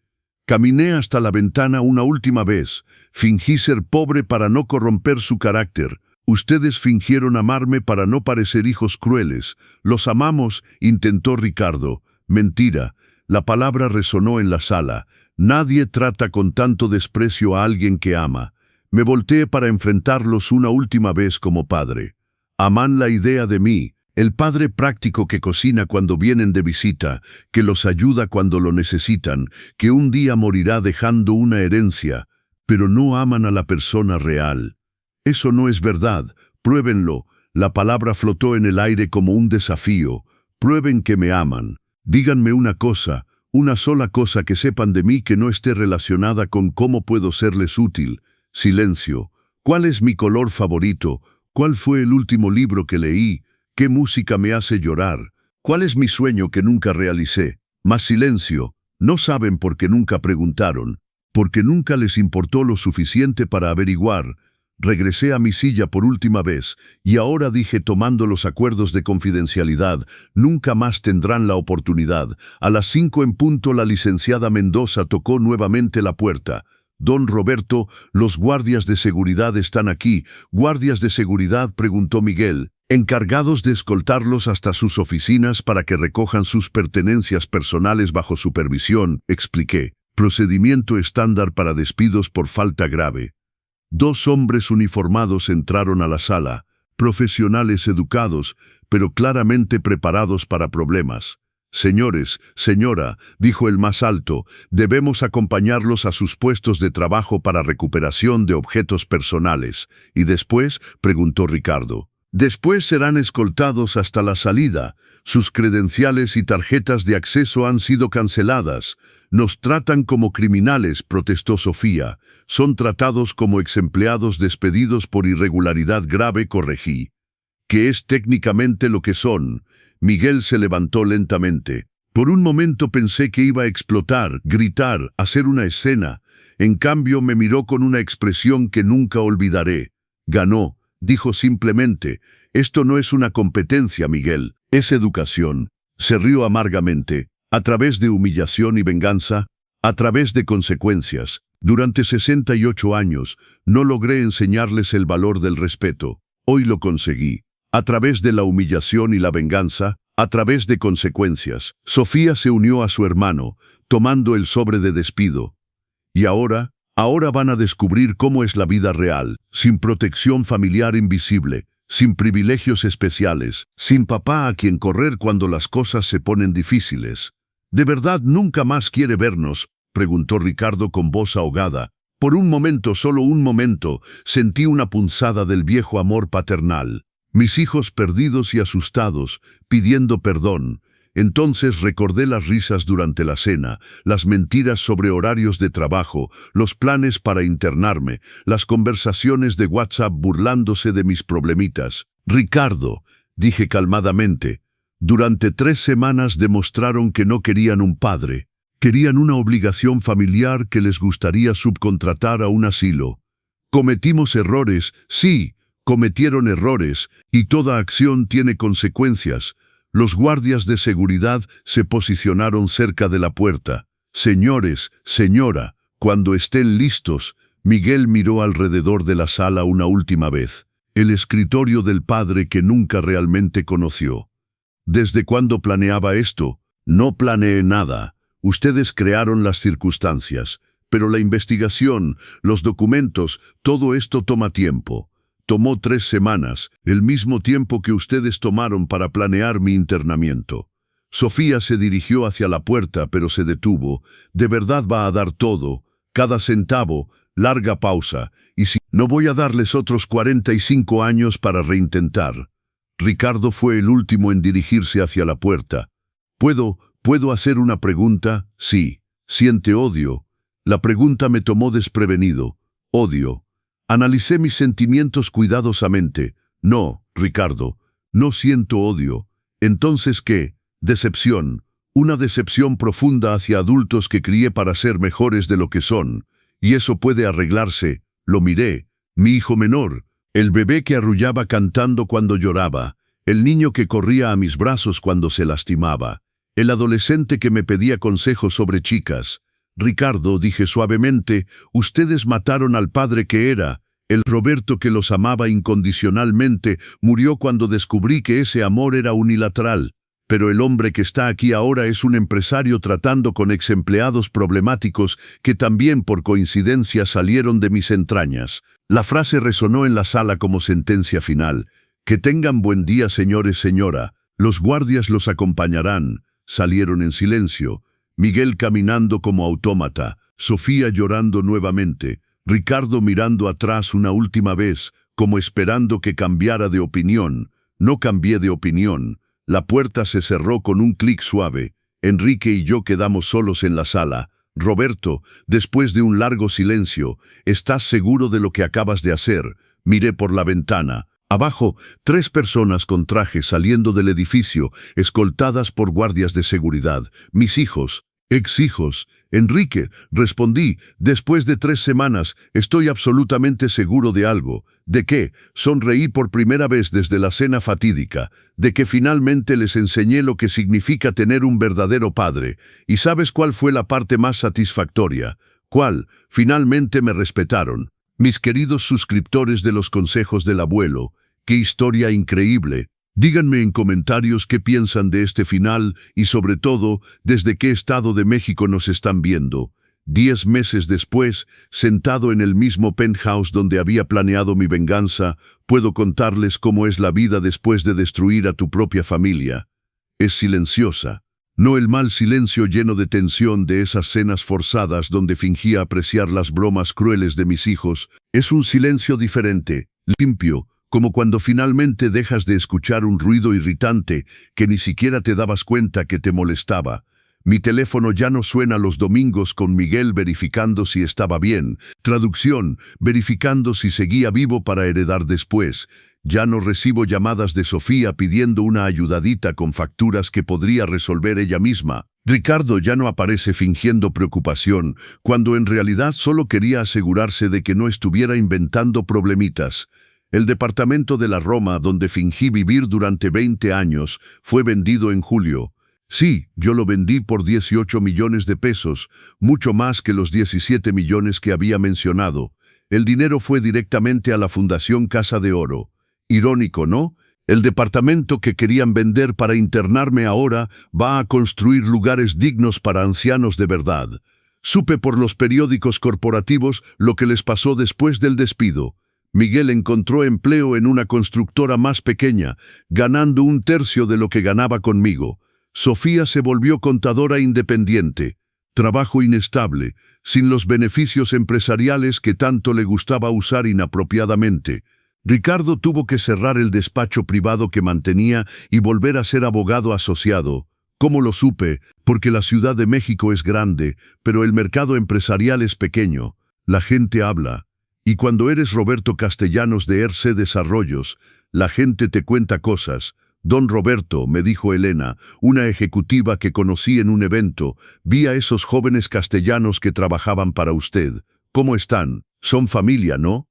Caminé hasta la ventana una última vez. Fingí ser pobre para no corromper su carácter. Ustedes fingieron amarme para no parecer hijos crueles. Los amamos, intentó Ricardo. Mentira. La palabra resonó en la sala. Nadie trata con tanto desprecio a alguien que ama. Me volteé para enfrentarlos una última vez como padre. Aman la idea de mí. El padre práctico que cocina cuando vienen de visita, que los ayuda cuando lo necesitan, que un día morirá dejando una herencia, pero no aman a la persona real. Eso no es verdad, pruébenlo. La palabra flotó en el aire como un desafío. Prueben que me aman. Díganme una cosa, una sola cosa que sepan de mí que no esté relacionada con cómo puedo serles útil. Silencio. ¿Cuál es mi color favorito? ¿Cuál fue el último libro que leí? ¿Qué música me hace llorar? ¿Cuál es mi sueño que nunca realicé? Más silencio. No saben porque nunca preguntaron, porque nunca les importó lo suficiente para averiguar. Regresé a mi silla por última vez, y ahora dije tomando los acuerdos de confidencialidad, nunca más tendrán la oportunidad. A las 5 en punto la licenciada Mendoza tocó nuevamente la puerta. Don Roberto, los guardias de seguridad están aquí. ¿Guardias de seguridad?, preguntó Miguel. Encargados de escoltarlos hasta sus oficinas para que recojan sus pertenencias personales bajo supervisión, expliqué. Procedimiento estándar para despidos por falta grave. 2 hombres uniformados entraron a la sala, profesionales educados, pero claramente preparados para problemas. Señores, señora, dijo el más alto, debemos acompañarlos a sus puestos de trabajo para recuperación de objetos personales. ¿Y después?, preguntó Ricardo. Después serán escoltados hasta la salida. Sus credenciales y tarjetas de acceso han sido canceladas. Nos tratan como criminales, protestó Sofía. Son tratados como exempleados despedidos por irregularidad grave, corregí. ¿Qué es técnicamente lo que son? Miguel se levantó lentamente. Por un momento pensé que iba a explotar, gritar, hacer una escena. En cambio me miró con una expresión que nunca olvidaré. Ganó. dijo simplemente, esto no es una competencia, Miguel, es educación. Se rió amargamente, a través de humillación y venganza, a través de consecuencias. Durante 68 años no logré enseñarles el valor del respeto. Hoy lo conseguí. A través de la humillación y la venganza, a través de consecuencias. Sofía se unió a su hermano, tomando el sobre de despido. Y ahora van a descubrir cómo es la vida real, sin protección familiar invisible, sin privilegios especiales, sin papá a quien correr cuando las cosas se ponen difíciles. ¿De verdad nunca más quiere vernos?, preguntó Ricardo con voz ahogada. Por un momento, solo un momento, sentí una punzada del viejo amor paternal. Mis hijos perdidos y asustados, pidiendo perdón. Entonces recordé las risas durante la cena, las mentiras sobre horarios de trabajo, los planes para internarme, las conversaciones de WhatsApp burlándose de mis problemitas. Ricardo, dije calmadamente, durante 3 semanas demostraron que no querían un padre. Querían una obligación familiar que les gustaría subcontratar a un asilo. Cometimos errores, sí, cometieron errores, y toda acción tiene consecuencias. Los guardias de seguridad se posicionaron cerca de la puerta. Señores, señora, cuando estén listos, Miguel miró alrededor de la sala una última vez. El escritorio del padre que nunca realmente conoció. ¿Desde cuándo planeaba esto? No planeé nada. Ustedes crearon las circunstancias, pero la investigación, los documentos, todo esto toma tiempo. Tomó 3 semanas, el mismo tiempo que ustedes tomaron para planear mi internamiento. Sofía se dirigió hacia la puerta, pero se detuvo. ¿De verdad va a dar todo? Cada centavo, larga pausa, y si no voy a darles otros 45 años para reintentar. Ricardo fue el último en dirigirse hacia la puerta. ¿Puedo hacer una pregunta? Sí. ¿Siente odio? La pregunta me tomó desprevenido. Odio. Analicé mis sentimientos cuidadosamente. No, Ricardo, no siento odio. ¿Entonces qué? Decepción. Una decepción profunda hacia adultos que crié para ser mejores de lo que son. Y eso puede arreglarse. Lo miré. Mi hijo menor. El bebé que arrullaba cantando cuando lloraba. El niño que corría a mis brazos cuando se lastimaba. El adolescente que me pedía consejos sobre chicas. Ricardo, dije suavemente, ustedes mataron al padre que era. El Roberto que los amaba incondicionalmente murió cuando descubrí que ese amor era unilateral. Pero el hombre que está aquí ahora es un empresario tratando con exempleados problemáticos que también por coincidencia salieron de mis entrañas. La frase resonó en la sala como sentencia final. Que tengan buen día, señores, señora. Los guardias los acompañarán. Salieron en silencio. Miguel caminando como autómata, Sofía llorando nuevamente, Ricardo mirando atrás una última vez, como esperando que cambiara de opinión. No cambié de opinión. La puerta se cerró con un clic suave. Enrique y yo quedamos solos en la sala. Roberto, después de un largo silencio, ¿estás seguro de lo que acabas de hacer? Miré por la ventana. Abajo, 3 personas con trajes saliendo del edificio, escoltadas por guardias de seguridad. Mis hijos, ex-hijos. Enrique, respondí, después de 3 semanas, estoy absolutamente seguro de algo. ¿De qué? Sonreí por primera vez desde la cena fatídica. De que finalmente les enseñé lo que significa tener un verdadero padre. ¿Y sabes cuál fue la parte más satisfactoria? ¿Cuál? Finalmente me respetaron. Mis queridos suscriptores de los consejos del abuelo, qué historia increíble. Díganme en comentarios qué piensan de este final y sobre todo, desde qué estado de México nos están viendo. 10 meses después, sentado en el mismo penthouse donde había planeado mi venganza, puedo contarles cómo es la vida después de destruir a tu propia familia. Es silenciosa. No el mal silencio lleno de tensión de esas cenas forzadas donde fingía apreciar las bromas crueles de mis hijos. Es un silencio diferente, limpio, como cuando finalmente dejas de escuchar un ruido irritante que ni siquiera te dabas cuenta que te molestaba. Mi teléfono ya no suena los domingos con Miguel verificando si estaba bien. Traducción, verificando si seguía vivo para heredar después. Ya no recibo llamadas de Sofía pidiendo una ayudadita con facturas que podría resolver ella misma. Ricardo ya no aparece fingiendo preocupación, cuando en realidad solo quería asegurarse de que no estuviera inventando problemitas. El departamento de la Roma, donde fingí vivir durante 20 años, fue vendido en julio. Sí, yo lo vendí por 18 millones de pesos, mucho más que los 17 millones que había mencionado. El dinero fue directamente a la Fundación Casa de Oro. Irónico, ¿no? El departamento que querían vender para internarme ahora va a construir lugares dignos para ancianos de verdad. Supe por los periódicos corporativos lo que les pasó después del despido. Miguel encontró empleo en una constructora más pequeña, ganando 1/3 de lo que ganaba conmigo. Sofía se volvió contadora independiente. Trabajo inestable, sin los beneficios empresariales que tanto le gustaba usar inapropiadamente. Ricardo tuvo que cerrar el despacho privado que mantenía y volver a ser abogado asociado. ¿Cómo lo supe? Porque la Ciudad de México es grande, pero el mercado empresarial es pequeño. La gente habla. Y cuando eres Roberto Castellanos de RC Desarrollos, la gente te cuenta cosas. Don Roberto, me dijo Elena, una ejecutiva que conocí en un evento, vi a esos jóvenes castellanos que trabajaban para usted. ¿Cómo están? Son familia, ¿no?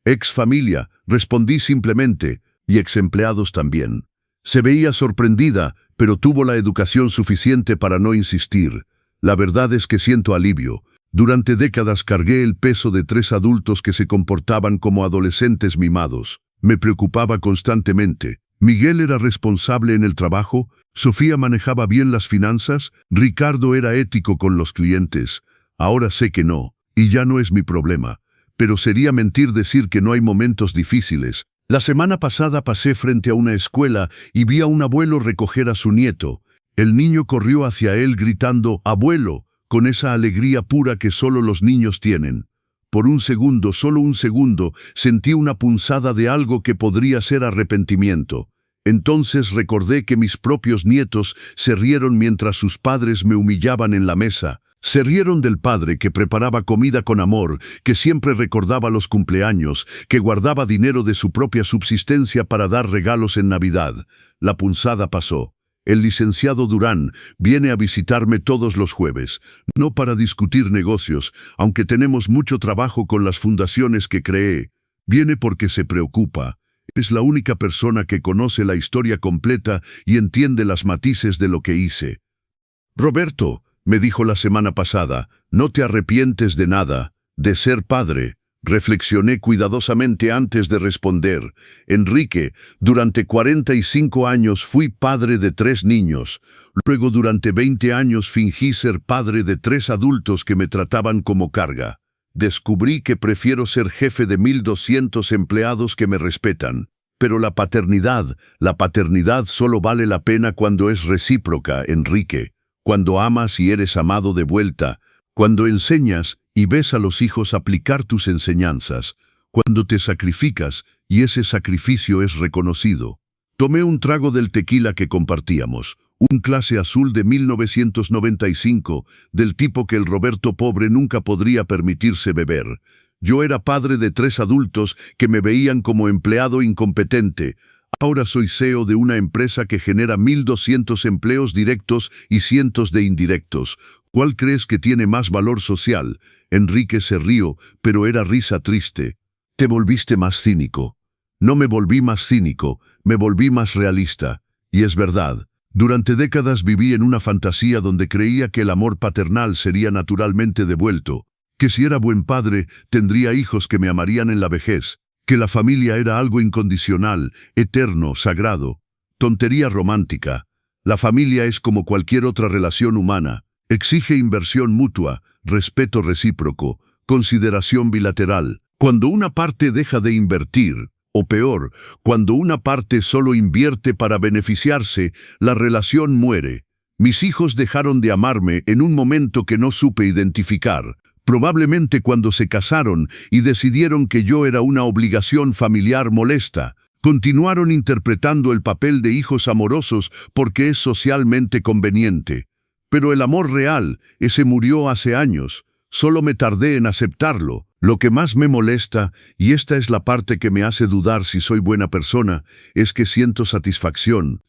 Ex familia, respondí simplemente, y ex empleados también. Se veía sorprendida, pero tuvo la educación suficiente para no insistir. La verdad es que siento alivio. Durante décadas cargué el peso de 3 adultos que se comportaban como adolescentes mimados. Me preocupaba constantemente. Miguel era responsable en el trabajo, Sofía manejaba bien las finanzas, Ricardo era ético con los clientes. Ahora sé que no, y ya no es mi problema. Pero sería mentir decir que no hay momentos difíciles. La semana pasada pasé frente a una escuela y vi a un abuelo recoger a su nieto. El niño corrió hacia él gritando «¡Abuelo!», con esa alegría pura que solo los niños tienen. Por un segundo, solo un segundo, sentí una punzada de algo que podría ser arrepentimiento. Entonces recordé que mis propios nietos se rieron mientras sus padres me humillaban en la mesa. Se rieron del padre que preparaba comida con amor, que siempre recordaba los cumpleaños, que guardaba dinero de su propia subsistencia para dar regalos en Navidad. La punzada pasó. El licenciado Durán viene a visitarme todos los jueves, no para discutir negocios, aunque tenemos mucho trabajo con las fundaciones que creé. Viene porque se preocupa. Es la única persona que conoce la historia completa y entiende las matices de lo que hice. Roberto, me dijo la semana pasada, no te arrepientes de nada, de ser padre. Reflexioné cuidadosamente antes de responder. Enrique, durante 45 años fui padre de 3 niños. Luego durante 20 años fingí ser padre de 3 adultos que me trataban como carga. Descubrí que prefiero ser jefe de 1,200 empleados que me respetan. Pero la paternidad solo vale la pena cuando es recíproca, Enrique. Cuando amas y eres amado de vuelta. Cuando enseñas y ves a los hijos aplicar tus enseñanzas. Cuando te sacrificas y ese sacrificio es reconocido. Tomé un trago del tequila que compartíamos. Un clase azul de 1995, del tipo que el Roberto pobre nunca podría permitirse beber. Yo era padre de 3 adultos que me veían como empleado incompetente. Ahora soy CEO de una empresa que genera 1,200 empleos directos y cientos de indirectos. ¿Cuál crees que tiene más valor social? Enrique se rió, pero era risa triste. Te volviste más cínico. No me volví más cínico, me volví más realista. Y es verdad. Durante décadas viví en una fantasía donde creía que el amor paternal sería naturalmente devuelto, que si era buen padre, tendría hijos que me amarían en la vejez, que la familia era algo incondicional, eterno, sagrado. Tontería romántica. La familia es como cualquier otra relación humana. Exige inversión mutua, respeto recíproco, consideración bilateral. Cuando una parte deja de invertir, o peor, cuando una parte solo invierte para beneficiarse, la relación muere. Mis hijos dejaron de amarme en un momento que no supe identificar, probablemente cuando se casaron y decidieron que yo era una obligación familiar molesta. Continuaron interpretando el papel de hijos amorosos porque es socialmente conveniente. Pero el amor real, ese murió hace años. Solo me tardé en aceptarlo. Lo que más me molesta, y esta es la parte que me hace dudar si soy buena persona, es que siento satisfacción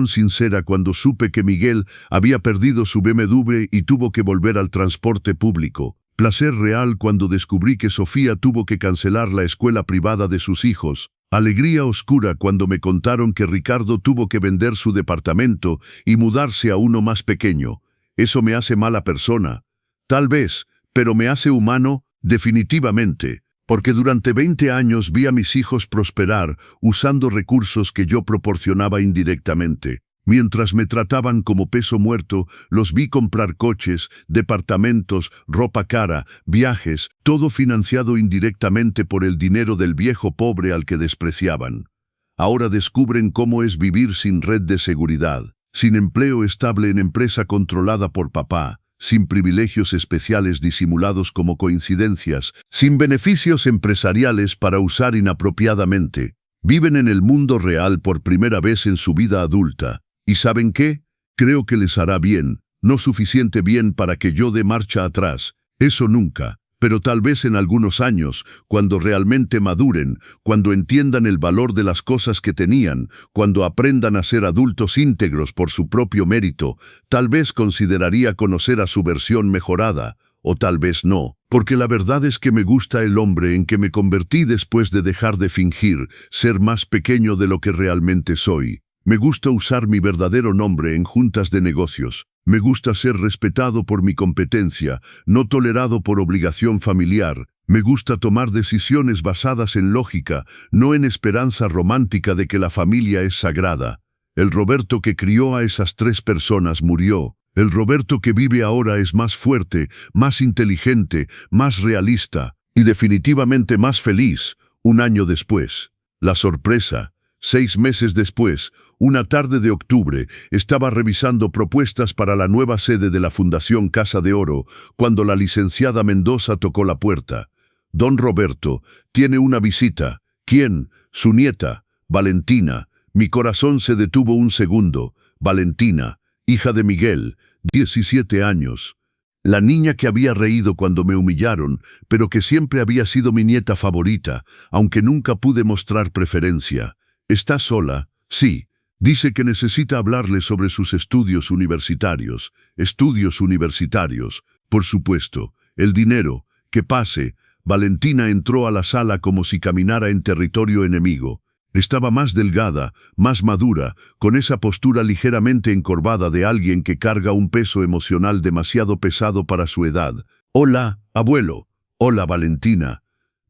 sincera cuando supe que Miguel había perdido su BMW y tuvo que volver al transporte público. Placer real cuando descubrí que Sofía tuvo que cancelar la escuela privada de sus hijos. Alegría oscura cuando me contaron que Ricardo tuvo que vender su departamento y mudarse a uno más pequeño. Eso me hace mala persona. Tal vez, pero me hace humano, definitivamente. Porque durante 20 años vi a mis hijos prosperar usando recursos que yo proporcionaba indirectamente. Mientras me trataban como peso muerto, los vi comprar coches, departamentos, ropa cara, viajes, todo financiado indirectamente por el dinero del viejo pobre al que despreciaban. Ahora descubren cómo es vivir sin red de seguridad, sin empleo estable en empresa controlada por papá, sin privilegios especiales disimulados como coincidencias, sin beneficios empresariales para usar inapropiadamente. Viven en el mundo real por primera vez en su vida adulta. ¿Y saben qué? Creo que les hará bien, no suficiente bien para que yo dé marcha atrás, eso nunca, pero tal vez en algunos años, cuando realmente maduren, cuando entiendan el valor de las cosas que tenían, cuando aprendan a ser adultos íntegros por su propio mérito, tal vez consideraría conocer a su versión mejorada, o tal vez no, porque la verdad es que me gusta el hombre en que me convertí después de dejar de fingir ser más pequeño de lo que realmente soy. Me gusta usar mi verdadero nombre en juntas de negocios. Me gusta ser respetado por mi competencia, no tolerado por obligación familiar. Me gusta tomar decisiones basadas en lógica, no en esperanza romántica de que la familia es sagrada. El Roberto que crió a esas 3 personas murió. El Roberto que vive ahora es más fuerte, más inteligente, más realista y definitivamente más feliz. Un año después. La sorpresa. 6 meses después, una tarde de octubre, estaba revisando propuestas para la nueva sede de la Fundación Casa de Oro, cuando la licenciada Mendoza tocó la puerta. Don Roberto, tiene una visita. ¿Quién? Su nieta, Valentina. Mi corazón se detuvo un segundo. Valentina, hija de Miguel, 17 años. La niña que había reído cuando me humillaron, pero que siempre había sido mi nieta favorita, aunque nunca pude mostrar preferencia. ¿Está sola? Sí. Dice que necesita hablarle sobre sus estudios universitarios. Estudios universitarios. Por supuesto. El dinero. Que pase. Valentina entró a la sala como si caminara en territorio enemigo. Estaba más delgada, más madura, con esa postura ligeramente encorvada de alguien que carga un peso emocional demasiado pesado para su edad. Hola, abuelo. Hola, Valentina.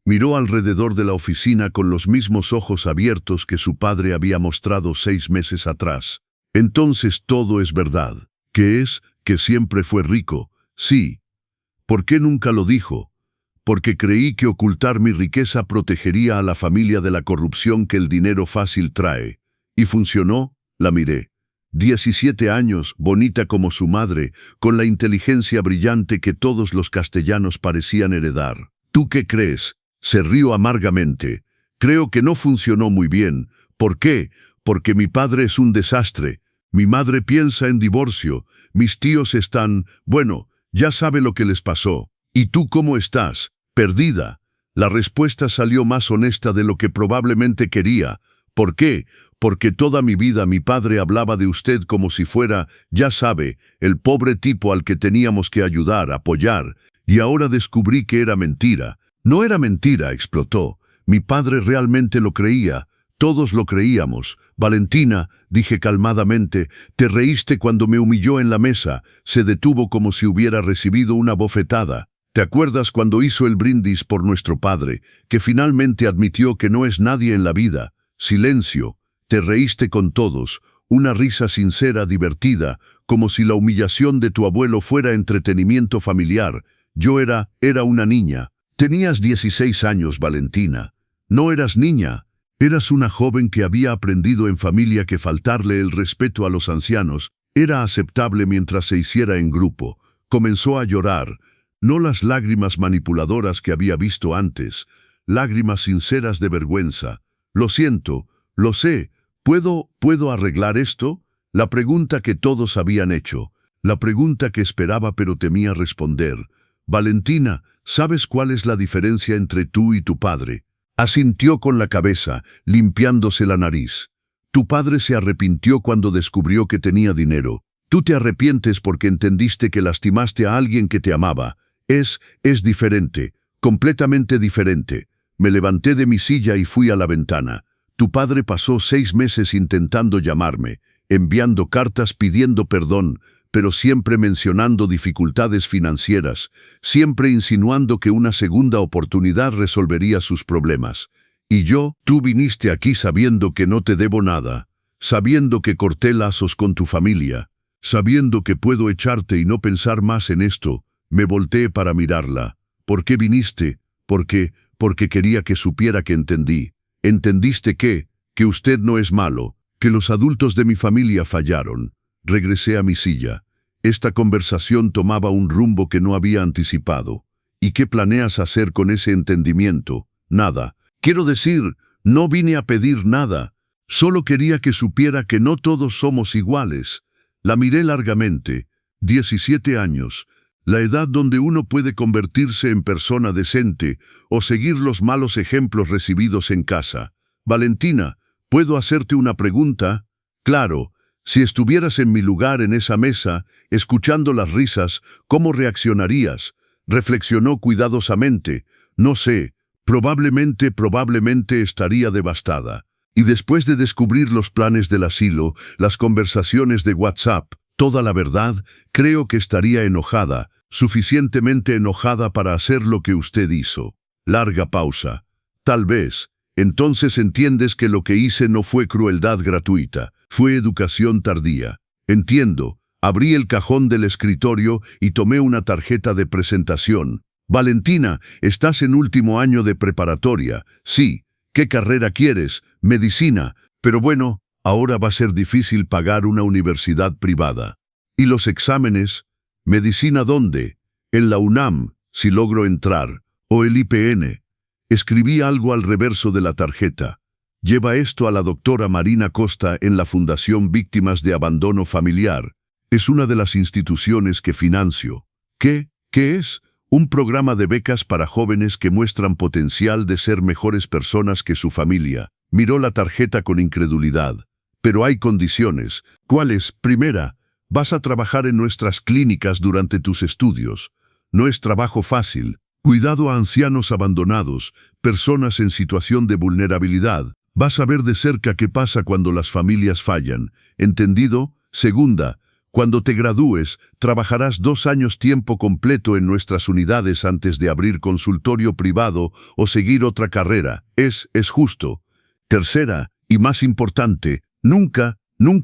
Miró alrededor de la oficina con los mismos ojos abiertos que su padre había mostrado 6 meses atrás. Entonces todo es verdad. ¿Qué es? Que siempre fue rico. Sí. ¿Por qué nunca lo dijo? Porque creí que ocultar mi riqueza protegería a la familia de la corrupción que el dinero fácil trae. ¿Y funcionó? La miré. 17 años, bonita como su madre, con la inteligencia brillante que todos los castellanos parecían heredar. ¿Tú qué crees? Se rió amargamente. Creo que no funcionó muy bien. ¿Por qué? Porque mi padre es un desastre. Mi madre piensa en divorcio. Mis tíos están... Bueno, ya sabe lo que les pasó. ¿Y tú cómo estás? Perdida. La respuesta salió más honesta de lo que probablemente quería. ¿Por qué? Porque toda mi vida mi padre hablaba de usted como si fuera, ya sabe, el pobre tipo al que teníamos que ayudar, apoyar. Y ahora descubrí que era mentira. No era mentira, explotó. Mi padre realmente lo creía. Todos lo creíamos. Valentina, dije calmadamente, te reíste cuando me humilló en la mesa. Se detuvo como si hubiera recibido una bofetada. ¿Te acuerdas cuando hizo el brindis por nuestro padre, que finalmente admitió que no es nadie en la vida? Silencio. Te reíste con todos. Una risa sincera, divertida, como si la humillación de tu abuelo fuera entretenimiento familiar. Yo era una niña. Tenías 16 años, Valentina. No eras niña. Eras una joven que había aprendido en familia que faltarle el respeto a los ancianos era aceptable mientras se hiciera en grupo. Comenzó a llorar. No las lágrimas manipuladoras que había visto antes. Lágrimas sinceras de vergüenza. Lo siento. Lo sé. ¿Puedo arreglar esto? La pregunta que todos habían hecho. La pregunta que esperaba pero temía responder. Valentina, ¿sabes cuál es la diferencia entre tú y tu padre? Asintió con la cabeza, limpiándose la nariz. Tu padre se arrepintió cuando descubrió que tenía dinero. Tú te arrepientes porque entendiste que lastimaste a alguien que te amaba. Es diferente, completamente diferente. Me levanté de mi silla y fui a la ventana. Tu padre pasó 6 meses intentando llamarme, enviando cartas pidiendo perdón, pero siempre mencionando dificultades financieras, siempre insinuando que una segunda oportunidad resolvería sus problemas. Y tú viniste aquí sabiendo que no te debo nada, sabiendo que corté lazos con tu familia, sabiendo que puedo echarte y no pensar más en esto. Me volteé para mirarla. ¿Por qué viniste? Porque quería que supiera que entendí. ¿Entendiste qué? Que usted no es malo, que los adultos de mi familia fallaron. Regresé a mi silla. Esta conversación tomaba un rumbo que no había anticipado. ¿Y qué planeas hacer con ese entendimiento? Nada. Quiero decir, no vine a pedir nada. Solo quería que supiera que no todos somos iguales. La miré largamente. 17 años. La edad donde uno puede convertirse en persona decente o seguir los malos ejemplos recibidos en casa. Valentina, ¿puedo hacerte una pregunta? Claro. Si estuvieras en mi lugar en esa mesa, escuchando las risas, ¿cómo reaccionarías? Reflexionó cuidadosamente. No sé, probablemente estaría devastada. Y después de descubrir los planes del asilo, las conversaciones de WhatsApp, toda la verdad, creo que estaría enojada, suficientemente enojada para hacer lo que usted hizo. Larga pausa. Tal vez. Entonces entiendes que lo que hice no fue crueldad gratuita, fue educación tardía. Entiendo. Abrí el cajón del escritorio y tomé una tarjeta de presentación. Valentina, estás en último año de preparatoria. Sí. ¿Qué carrera quieres? Medicina. Pero bueno, ahora va a ser difícil pagar una universidad privada. ¿Y los exámenes? ¿Medicina dónde? En la UNAM, si logro entrar. O el IPN. Escribí algo al reverso de la tarjeta. Lleva esto a la doctora Marina Costa en la Fundación Víctimas de Abandono Familiar. Es una de las instituciones que financio. ¿Qué es? Un programa de becas para jóvenes que muestran potencial de ser mejores personas que su familia. Miró la tarjeta con incredulidad. Pero hay condiciones. ¿Cuáles? Primera, vas a trabajar en nuestras clínicas durante tus estudios. No es trabajo fácil. Cuidado a ancianos abandonados, personas en situación de vulnerabilidad. Vas a ver de cerca qué pasa cuando las familias fallan. ¿Entendido? Segunda, cuando te gradúes, trabajarás 2 años tiempo completo en nuestras unidades antes de abrir consultorio privado o seguir otra carrera. Es justo. Tercera, y más importante, nunca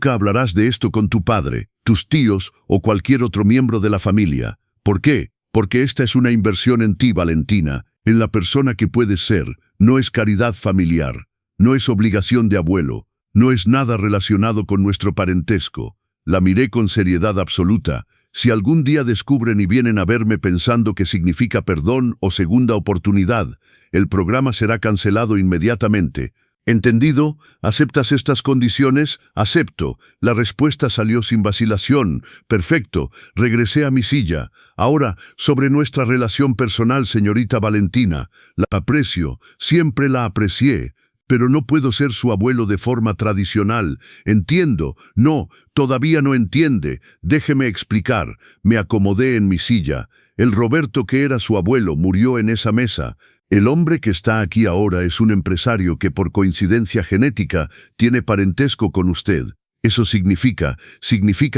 hablarás de esto con tu padre, tus tíos o cualquier otro miembro de la familia. ¿Por qué? Porque esta es una inversión en ti, Valentina, en la persona que puedes ser. No es caridad familiar, no es obligación de abuelo, no es nada relacionado con nuestro parentesco. La miré con seriedad absoluta. Si algún día descubren y vienen a verme pensando que significa perdón o segunda oportunidad, el programa será cancelado inmediatamente. ¿Entendido? ¿Aceptas estas condiciones? Acepto. La respuesta salió sin vacilación. Perfecto. Regresé a mi silla. Ahora, sobre nuestra relación personal, señorita Valentina. La aprecio. Siempre la aprecié. Pero no puedo ser su abuelo de forma tradicional. Entiendo. No, todavía no entiende. Déjeme explicar. Me acomodé en mi silla. El Roberto que era su abuelo murió en esa mesa. El hombre que está aquí ahora es un empresario que por coincidencia genética tiene parentesco con usted. Eso significa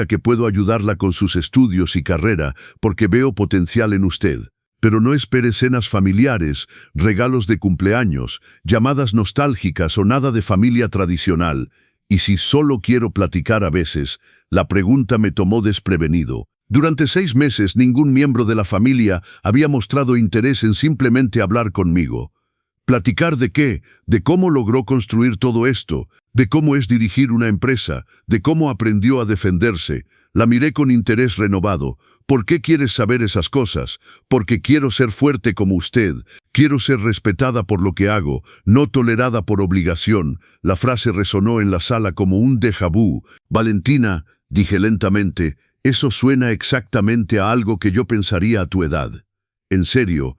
que puedo ayudarla con sus estudios y carrera porque veo potencial en usted. Pero no espere cenas familiares, regalos de cumpleaños, llamadas nostálgicas o nada de familia tradicional. Y si solo quiero platicar a veces, la pregunta me tomó desprevenido. Durante 6 meses ningún miembro de la familia había mostrado interés en simplemente hablar conmigo. ¿Platicar de qué? De cómo logró construir todo esto, de cómo es dirigir una empresa, de cómo aprendió a defenderse. La miré con interés renovado. ¿Por qué quieres saber esas cosas? Porque quiero ser fuerte como usted. Quiero ser respetada por lo que hago, no tolerada por obligación. La frase resonó en la sala como un déjà vu. Valentina, dije lentamente, eso suena exactamente a algo que yo pensaría a tu edad. En serio,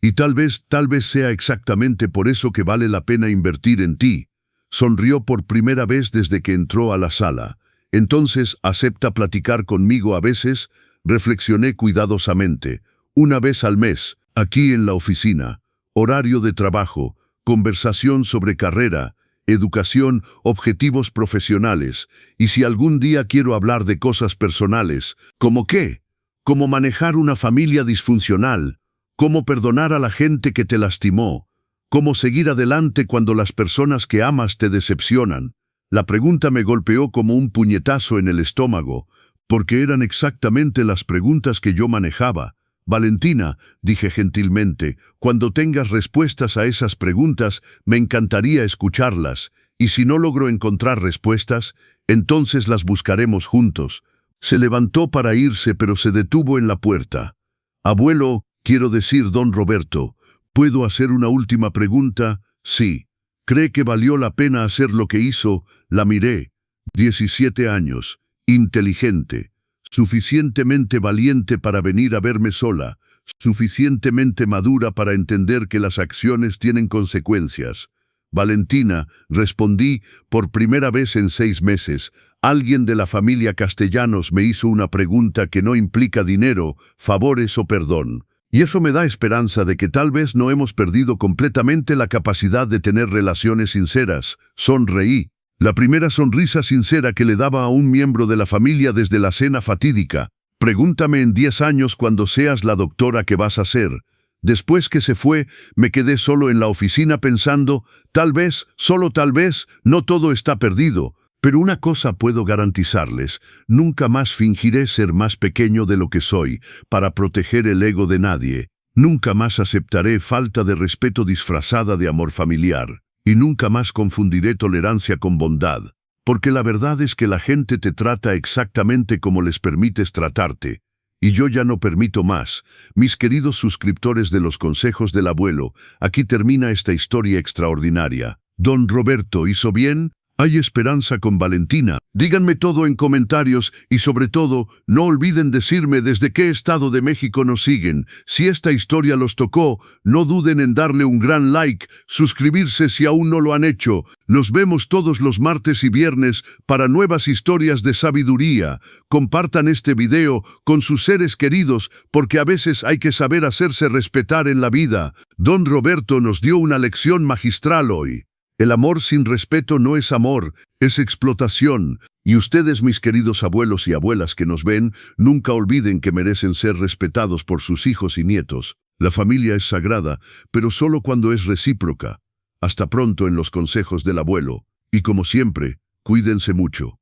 y tal vez sea exactamente por eso que vale la pena invertir en ti. Sonrió por primera vez desde que entró a la sala. Entonces, ¿acepta platicar conmigo a veces? Reflexioné cuidadosamente. una vez al mes, aquí en la oficina, horario de trabajo, conversación sobre carrera, educación, objetivos profesionales, y si algún día quiero hablar de cosas personales, ¿cómo qué? ¿Cómo manejar una familia disfuncional? ¿Cómo perdonar a la gente que te lastimó? ¿Cómo seguir adelante cuando las personas que amas te decepcionan? La pregunta me golpeó como un puñetazo en el estómago, porque eran exactamente las preguntas que yo manejaba. Valentina, dije gentilmente, cuando tengas respuestas a esas preguntas, me encantaría escucharlas, y si no logro encontrar respuestas, entonces las buscaremos juntos. Se levantó para irse, pero se detuvo en la puerta. Abuelo, quiero decir don Roberto, ¿puedo hacer una última pregunta? Sí. ¿Cree que valió la pena hacer lo que hizo? La miré. 17 años, inteligente. Suficientemente valiente para venir a verme sola, suficientemente madura para entender que las acciones tienen consecuencias. Valentina, respondí, por primera vez en 6 meses, alguien de la familia Castellanos me hizo una pregunta que no implica dinero, favores o perdón. Y eso me da esperanza de que tal vez no hemos perdido completamente la capacidad de tener relaciones sinceras. Sonreí. La primera sonrisa sincera que le daba a un miembro de la familia desde la cena fatídica. Pregúntame en 10 años cuando seas la doctora que vas a ser. Después que se fue, me quedé solo en la oficina pensando, tal vez, solo tal vez, no todo está perdido. Pero una cosa puedo garantizarles, nunca más fingiré ser más pequeño de lo que soy, para proteger el ego de nadie. Nunca más aceptaré falta de respeto disfrazada de amor familiar. Y nunca más confundiré tolerancia con bondad, porque la verdad es que la gente te trata exactamente como les permites tratarte. Y yo ya no permito más. Mis queridos suscriptores de los consejos del abuelo, aquí termina esta historia extraordinaria. ¿Don Roberto hizo bien? ¿Hay esperanza con Valentina? Díganme todo en comentarios y sobre todo, no olviden decirme desde qué estado de México nos siguen. Si esta historia los tocó, no duden en darle un gran like, suscribirse si aún no lo han hecho. Nos vemos todos los martes y viernes para nuevas historias de sabiduría. Compartan este video con sus seres queridos porque a veces hay que saber hacerse respetar en la vida. Don Roberto nos dio una lección magistral hoy. El amor sin respeto no es amor, es explotación. Y ustedes, mis queridos abuelos y abuelas que nos ven, nunca olviden que merecen ser respetados por sus hijos y nietos. La familia es sagrada, pero solo cuando es recíproca. Hasta pronto en los consejos del abuelo. Y como siempre, cuídense mucho.